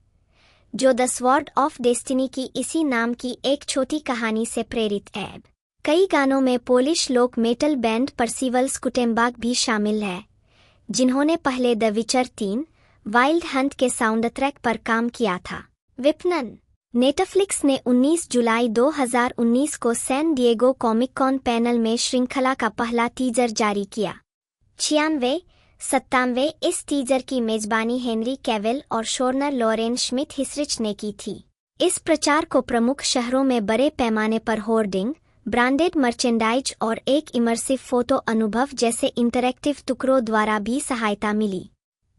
जो द स्वॉर्ड ऑफ डेस्टिनी की इसी नाम की एक छोटी कहानी से प्रेरित है। कई गानों में पोलिश लोक मेटल बैंड परसिवल्स कुटेम्बाग भी शामिल है, जिन्होंने पहले द विचर 3 वाइल्ड हंट के साउंड ट्रैक पर काम किया था। विपणन नेटफ्लिक्स ने 19 जुलाई 2019 को San Diego comic con panel में श्रृंखला का पहला टीजर जारी किया। 96-97 इस टीजर की मेजबानी हेनरी कैविल और शोरनर लॉरेन श्मिथ हिसरिच ने की थी। इस प्रचार को प्रमुख शहरों में बड़े पैमाने पर होर्डिंग, ब्रांडेड मर्चेंडाइज और एक इमर्सिव फोटो अनुभव जैसे इंटरैक्टिव टुकड़ों द्वारा भी सहायता मिली।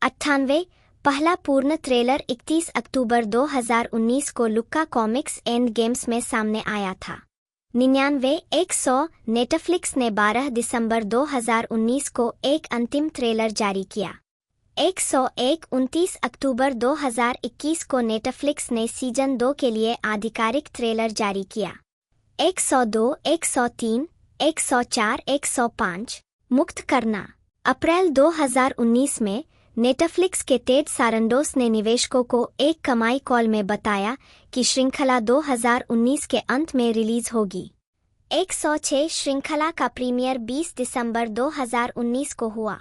98 पहला पूर्ण ट्रेलर 31 अक्टूबर 2019 को लुक्का कॉमिक्स एंड गेम्स में सामने आया था। 99-100 नेटफ्लिक्स ने 12 दिसंबर 2019 को एक अंतिम ट्रेलर जारी किया। 101 29 अक्टूबर 2021 को नेटफ्लिक्स ने सीजन 2 के लिए आधिकारिक ट्रेलर जारी किया। 102 103 104 105 मुक्त करना अप्रैल 2019 में नेटफ्लिक्स के टेड सारंडोस ने निवेशकों को एक कमाई कॉल में बताया कि श्रृंखला 2019 के अंत में रिलीज होगी। 106 श्रृंखला का प्रीमियर 20 दिसंबर 2019 को हुआ।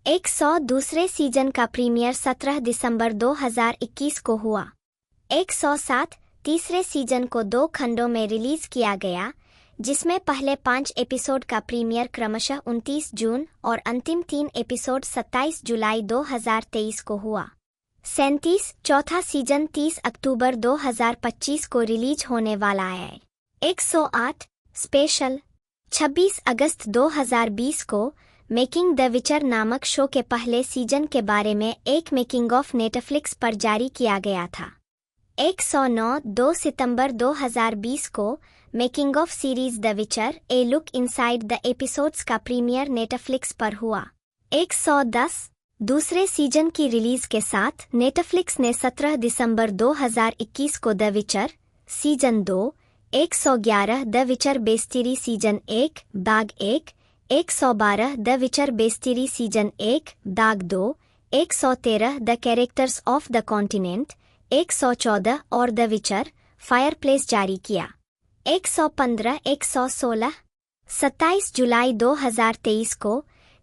100 दूसरे सीजन का प्रीमियर 17 दिसंबर 2021 को हुआ। 107 तीसरे सीजन को 2 खंडों में रिलीज किया गया, जिसमें पहले 5 एपिसोड का प्रीमियर क्रमशः 29 जून और अंतिम 3 एपिसोड 27 जुलाई 2023 को हुआ। 37 चौथा सीजन 30 अक्टूबर 2025 को रिलीज होने वाला है। 108 स्पेशल 26 अगस्त 2020 को मेकिंग द विचर नामक शो के पहले सीजन के बारे में एक मेकिंग ऑफ नेटफ्लिक्स पर जारी किया गया था। 109 2 सितंबर 2020 को मेकिंग ऑफ सीरीज द विचर ए लुक इनसाइड द एपिसोड्स का प्रीमियर नेटफ्लिक्स पर हुआ। 110 दूसरे सीजन की रिलीज के साथ नेटफ्लिक्स ने 17 दिसंबर 2021 को द विचर सीजन 2, 111 द विचर बेस्टिरी सीजन 1 दाग 1, 112 द विचर बेस्टिरी सीजन 1 दाग 2, 113 the characters of the continent, 114 और द विचर फायरप्लेस जारी किया। 115 116 27 जुलाई 2023 को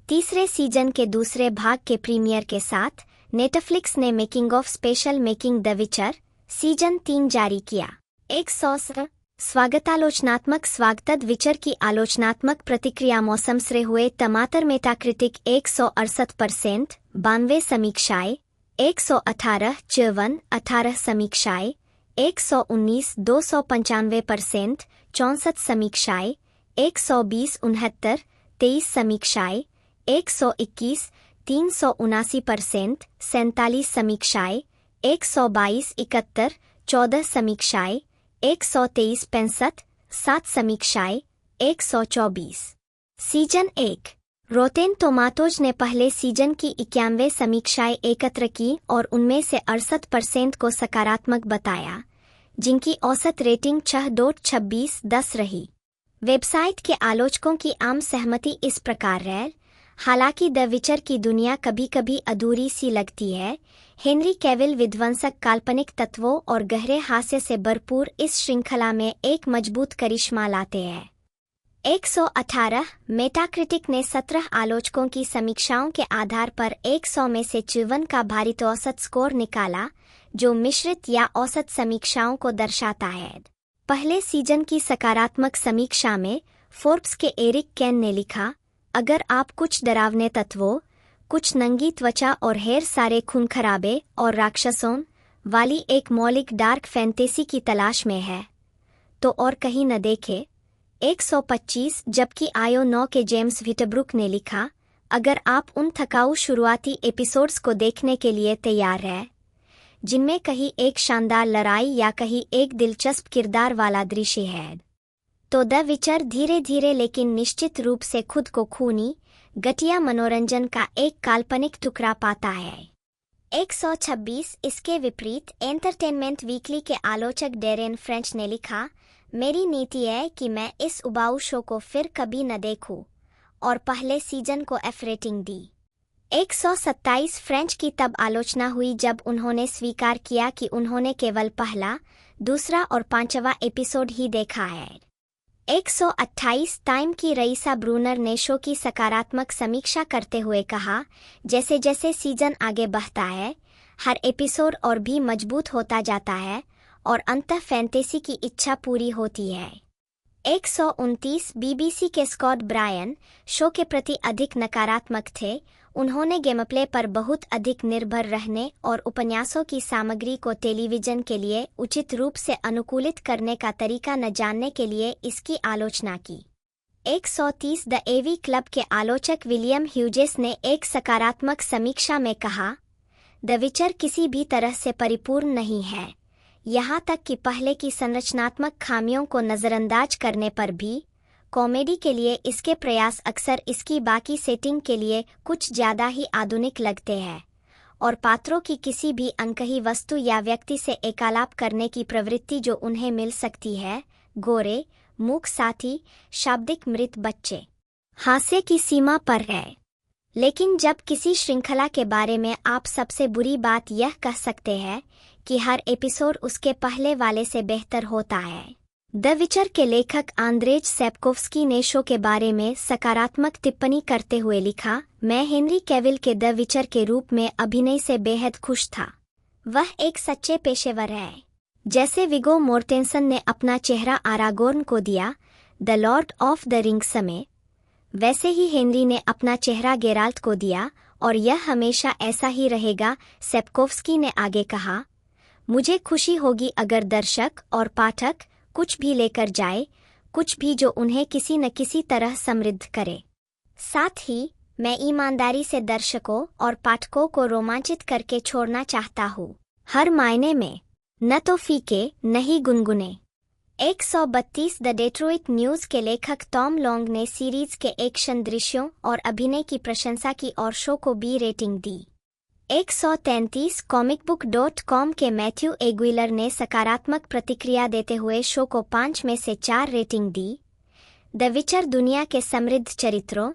तीसरे सीजन के दूसरे भाग के प्रीमियर के साथ नेटफ्लिक्स ने making of special making the विचर सीजन 3 जारी किया। 100 स्वागतालोचनात्मक स्वागत विचर की आलोचनात्मक प्रतिक्रिया मौसम से हुए टमाटर मेटाक्रिटिक 168%, 92 समीक्षाएं, 118 54 18 समीक्षाएं, 119 295%, 64 समीक्षाएं, 120 69 23 समीक्षाएं, 121 379%, 47 समीक्षाएं, 122 71 14 समीक्षाएं, 123 65 7 समीक्षाएं, 124। सीजन 1 रोटेन टोमाटोज ने पहले सीजन की 91 समीक्षाएं एकत्र की और उनमें से 68% को सकारात्मक बताया, जिनकी औसत रेटिंग 6.26/10 रही। वेबसाइट के आलोचकों की आम सहमति इस प्रकार है। हालांकि द विचर की दुनिया कभी कभी अधूरी सी लगती है, हेनरी कैविल विध्वंसक काल्पनिक तत्वों और गहरे हास्य से भरपूर इस श्रृंखला में एक मजबूत करिश्मा लाते हैं। 118 मेटाक्रिटिक ने 17 आलोचकों की समीक्षाओं के आधार पर 100 में से 54 का भारित औसत स्कोर निकाला, जो मिश्रित या औसत समीक्षाओं को दर्शाता है। पहले सीजन की सकारात्मक समीक्षा में फोर्ब्स के एरिक कैन ने लिखा, अगर आप कुछ डरावने तत्वों, कुछ नंगी त्वचा और ढेर सारे खून खराबे और राक्षसों वाली एक मौलिक डार्क फैंटेसी की तलाश में है, तो और कहीं न देखे। 125 जबकि आयो 9 के जेम्स विटब्रुक ने लिखा, अगर आप उन थकाऊ शुरुआती एपिसोड्स को देखने के लिए तैयार हैं, जिनमें कहीं एक शानदार लड़ाई या कहीं एक दिलचस्प किरदार वाला दृश्य है, तो द विचर धीरे धीरे लेकिन निश्चित रूप से खुद को खूनी, घटिया मनोरंजन का एक काल्पनिक टुकड़ा पाता है। 126 इसके विपरीत एंटरटेनमेंट वीकली के आलोचक डेरेन फ्रेंच ने लिखा, मेरी नीति है कि मैं इस उबाऊ शो को फिर कभी न देखूं, और पहले सीजन को एफ रेटिंग दी। 127 फ्रेंच की तब आलोचना हुई जब उन्होंने स्वीकार किया कि उन्होंने केवल पहला, दूसरा और पांचवा एपिसोड ही देखा है। 128 टाइम की रईसा ब्रूनर ने शो की सकारात्मक समीक्षा करते हुए कहा, जैसे जैसे सीजन आगे बढ़ता है, हर एपिसोड और भी मजबूत होता जाता है और अंततः फैंटेसी की इच्छा पूरी होती है। 129 बीबीसी के स्कॉट ब्रायन शो के प्रति अधिक नकारात्मक थे। उन्होंने गेमप्ले पर बहुत अधिक निर्भर रहने और उपन्यासों की सामग्री को टेलीविजन के लिए उचित रूप से अनुकूलित करने का तरीका न जानने के लिए इसकी आलोचना की। 130 द एवी क्लब के आलोचक विलियम ह्यूजेस ने एक सकारात्मक समीक्षा में कहा, द विचर किसी भी तरह से परिपूर्ण नहीं है, यहाँ तक कि पहले की संरचनात्मक खामियों को नज़रअंदाज करने पर भी। कॉमेडी के लिए इसके प्रयास अक्सर इसकी बाकी सेटिंग के लिए कुछ ज़्यादा ही आधुनिक लगते हैं, और पात्रों की किसी भी अनकही वस्तु या व्यक्ति से एकालाप करने की प्रवृत्ति जो उन्हें मिल सकती है, गोरे, मूक साथी, शाब्दिक मृत बच्चे, हास्य की सीमा पर है। लेकिन जब किसी श्रृंखला के बारे में आप सबसे बुरी बात यह कह सकते हैं कि हर एपिसोड उसके पहले वाले से बेहतर होता है। द विचर के लेखक आंद्रेज सैप्कोव्स्की ने शो के बारे में सकारात्मक टिप्पणी करते हुए लिखा, मैं हेनरी कैविल के द विचर के रूप में अभिनय से बेहद खुश था। वह एक सच्चे पेशेवर है। जैसे विगो मोर्टेंसन ने अपना चेहरा आरागोर्न को दिया the Lord of the rings में, वैसे ही हेनरी ने अपना चेहरा गेराल्ट को दिया, और यह हमेशा ऐसा ही रहेगा। सैप्कोव्स्की ने आगे कहा, मुझे खुशी होगी अगर दर्शक और पाठक कुछ भी लेकर जाए, कुछ भी जो उन्हें किसी न किसी तरह समृद्ध करे। साथ ही मैं ईमानदारी से दर्शकों और पाठकों को रोमांचित करके छोड़ना चाहता हूँ, हर मायने में, न तो फीके न ही गुनगुने। 132 द डेट्रोइट न्यूज़ के लेखक टॉम लॉन्ग ने सीरीज के एक्शन दृश्यों और अभिनय की प्रशंसा की और शो को बी रेटिंग दी। 133 comicbook.com के मैथ्यू एग्विलर ने सकारात्मक प्रतिक्रिया देते हुए शो को 5 में से 4 रेटिंग दी। द विचर दुनिया के समृद्ध चरित्रों,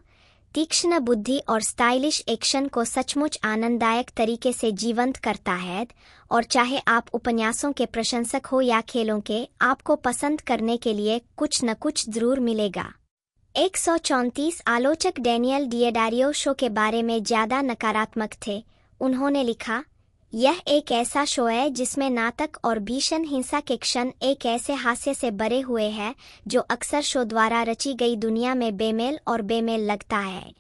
तीक्ष्ण बुद्धि और स्टाइलिश एक्शन को सचमुच आनंददायक तरीके से जीवंत करता है, और चाहे आप उपन्यासों के प्रशंसक हो या खेलों के, आपको पसंद करने के लिए कुछ न कुछ जरूर मिलेगा। 134 आलोचक डैनियल डिएडारियो शो के बारे में ज्यादा नकारात्मक थे। उन्होंने लिखा, यह एक ऐसा शो है जिसमें नाटक और भीषण हिंसा के क्षण एक ऐसे हास्य से भरे हुए हैं जो अक्सर शो द्वारा रची गई दुनिया में बेमेल और बेमेल लगता है।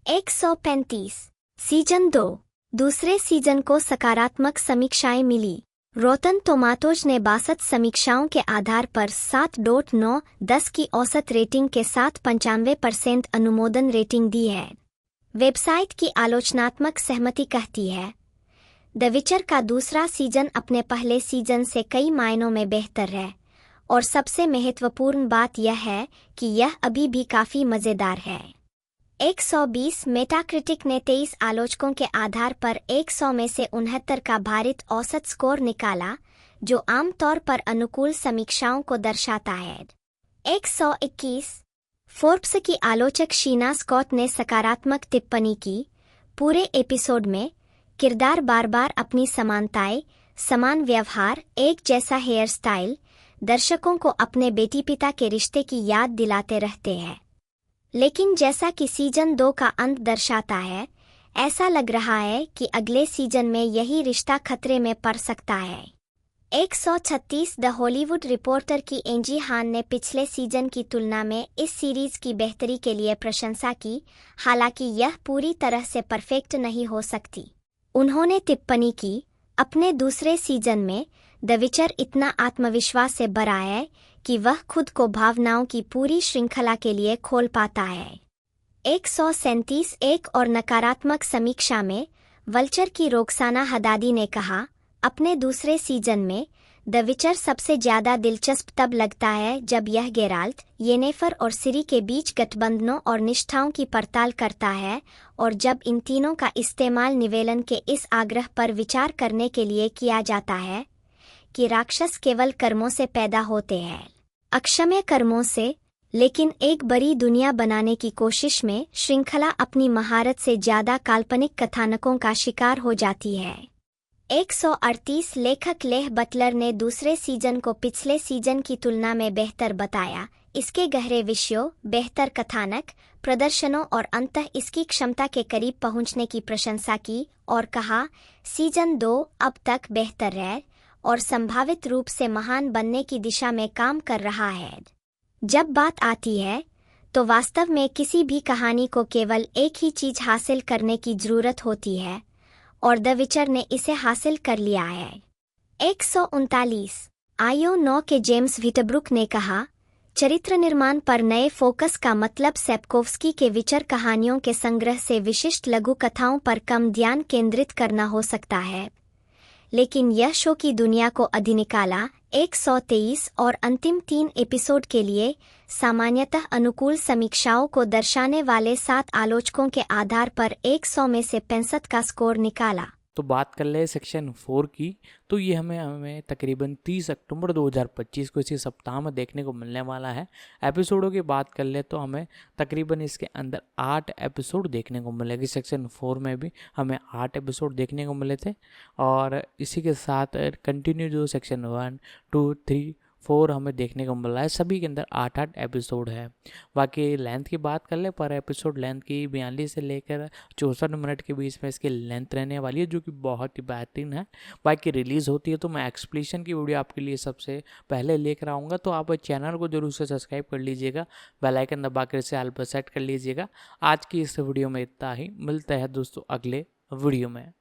135 सीजन 2 दूसरे सीजन को सकारात्मक समीक्षाएं मिली। रोटन टोमाटोज ने 62 समीक्षाओं के आधार पर 7.9/10 की औसत रेटिंग के साथ 95% अनुमोदन रेटिंग दी है। वेबसाइट की आलोचनात्मक सहमति कहती है, द विचर का दूसरा सीजन अपने पहले सीजन से कई मायनों में बेहतर है, और सबसे महत्वपूर्ण बात यह है कि यह अभी भी काफी मजेदार है। 120 मेटाक्रिटिक ने 23 आलोचकों के आधार पर 100 में से 69 का भारित औसत स्कोर निकाला, जो आमतौर पर अनुकूल समीक्षाओं को दर्शाता है। 121 फोर्ब्स की आलोचक शीना स्कॉट ने सकारात्मक टिप्पणी की, पूरे एपिसोड में किरदार बार बार अपनी समानताएं, समान व्यवहार, एक जैसा हेयर स्टाइल दर्शकों को अपने बेटी पिता के रिश्ते की याद दिलाते रहते हैं। लेकिन जैसा कि सीजन 2 का अंत दर्शाता है, ऐसा लग रहा है कि अगले सीजन में यही रिश्ता खतरे में पड़ सकता है। 136 द हॉलीवुड रिपोर्टर की एंजी हान ने पिछले सीजन की तुलना में इस सीरीज की बेहतरी के लिए प्रशंसा की, हालांकि यह पूरी तरह से परफेक्ट नहीं हो सकती। उन्होंने टिप्पणी की, अपने दूसरे सीजन में द विचर इतना आत्मविश्वास से भरा है कि वह खुद को भावनाओं की पूरी श्रृंखला के लिए खोल पाता है। 137 एक और नकारात्मक समीक्षा में वल्चर की रोक्साना हदादी ने कहा, अपने दूसरे सीजन में द विचर सबसे ज्यादा दिलचस्प तब लगता है जब यह गेराल्ट, येनेफर और सिरी के बीच गठबंधनों और निष्ठाओं की पड़ताल करता है और जब इन तीनों का इस्तेमाल निवेलन के इस आग्रह पर विचार करने के लिए किया जाता है कि राक्षस केवल कर्मों से पैदा होते हैं, अक्षम्य कर्मों से, लेकिन एक बड़ी दुनिया बनाने की कोशिश में श्रृंखला अपनी महारत से ज्यादा काल्पनिक कथानकों का शिकार हो जाती है। 138 लेखक लेह बटलर ने दूसरे सीजन को पिछले सीजन की तुलना में बेहतर बताया, इसके गहरे विषयों, बेहतर कथानक, प्रदर्शनों और अंततः इसकी क्षमता के करीब पहुंचने की प्रशंसा की और कहा, सीजन 2 अब तक बेहतर है और संभावित रूप से महान बनने की दिशा में काम कर रहा है। जब बात आती है तो वास्तव में किसी भी कहानी को केवल एक ही चीज हासिल करने की जरूरत होती है और द विचर ने इसे हासिल कर लिया है। 139 IO9 के जेम्स विटब्रुक ने कहा, चरित्र निर्माण पर नए फोकस का मतलब सैप्कोव्स्की के विचर कहानियों के संग्रह से विशिष्ट लघु कथाओं पर कम ध्यान केंद्रित करना हो सकता है, लेकिन यह शो की दुनिया को अधिनिकाला 123 और अंतिम 3 एपिसोड के लिए सामान्यतः अनुकूल समीक्षाओं को दर्शाने वाले 7 आलोचकों के आधार पर 100 में से 65 का स्कोर निकाला। तो बात कर ले सेक्शन 4 की, तो ये हमें तकरीबन 30 अक्टूबर 2025 को इसी सप्ताह में देखने को मिलने वाला है। एपिसोडों की बात कर ले तो हमें तकरीबन इसके अंदर 8 एपिसोड देखने को मिलेगी। सेक्शन 4 में भी हमें 8 एपिसोड देखने को मिले थे और इसी के साथ कंटिन्यू जो सेक्शन 1, 2, 3, 4 हमें देखने को मिल रहा है, सभी के अंदर 8-8 एपिसोड है। बाकी लेंथ की बात कर ले, पर एपिसोड लेंथ की 42 से लेकर 64 मिनट के बीच में इसकी लेंथ रहने वाली है, जो कि बहुत ही बेहतरीन है। बाकी रिलीज़ होती है तो मैं एक्सप्लेनेशन की वीडियो आपके लिए सबसे पहले लेकर आऊँगा, तो आप चैनल को जरूर से सब्सक्राइब कर लीजिएगा, बेल आइकन दबा कर इसे ऑल पर सेट कर लीजिएगा। आज की इस वीडियो में इतना ही, मिलता है दोस्तों अगले वीडियो में।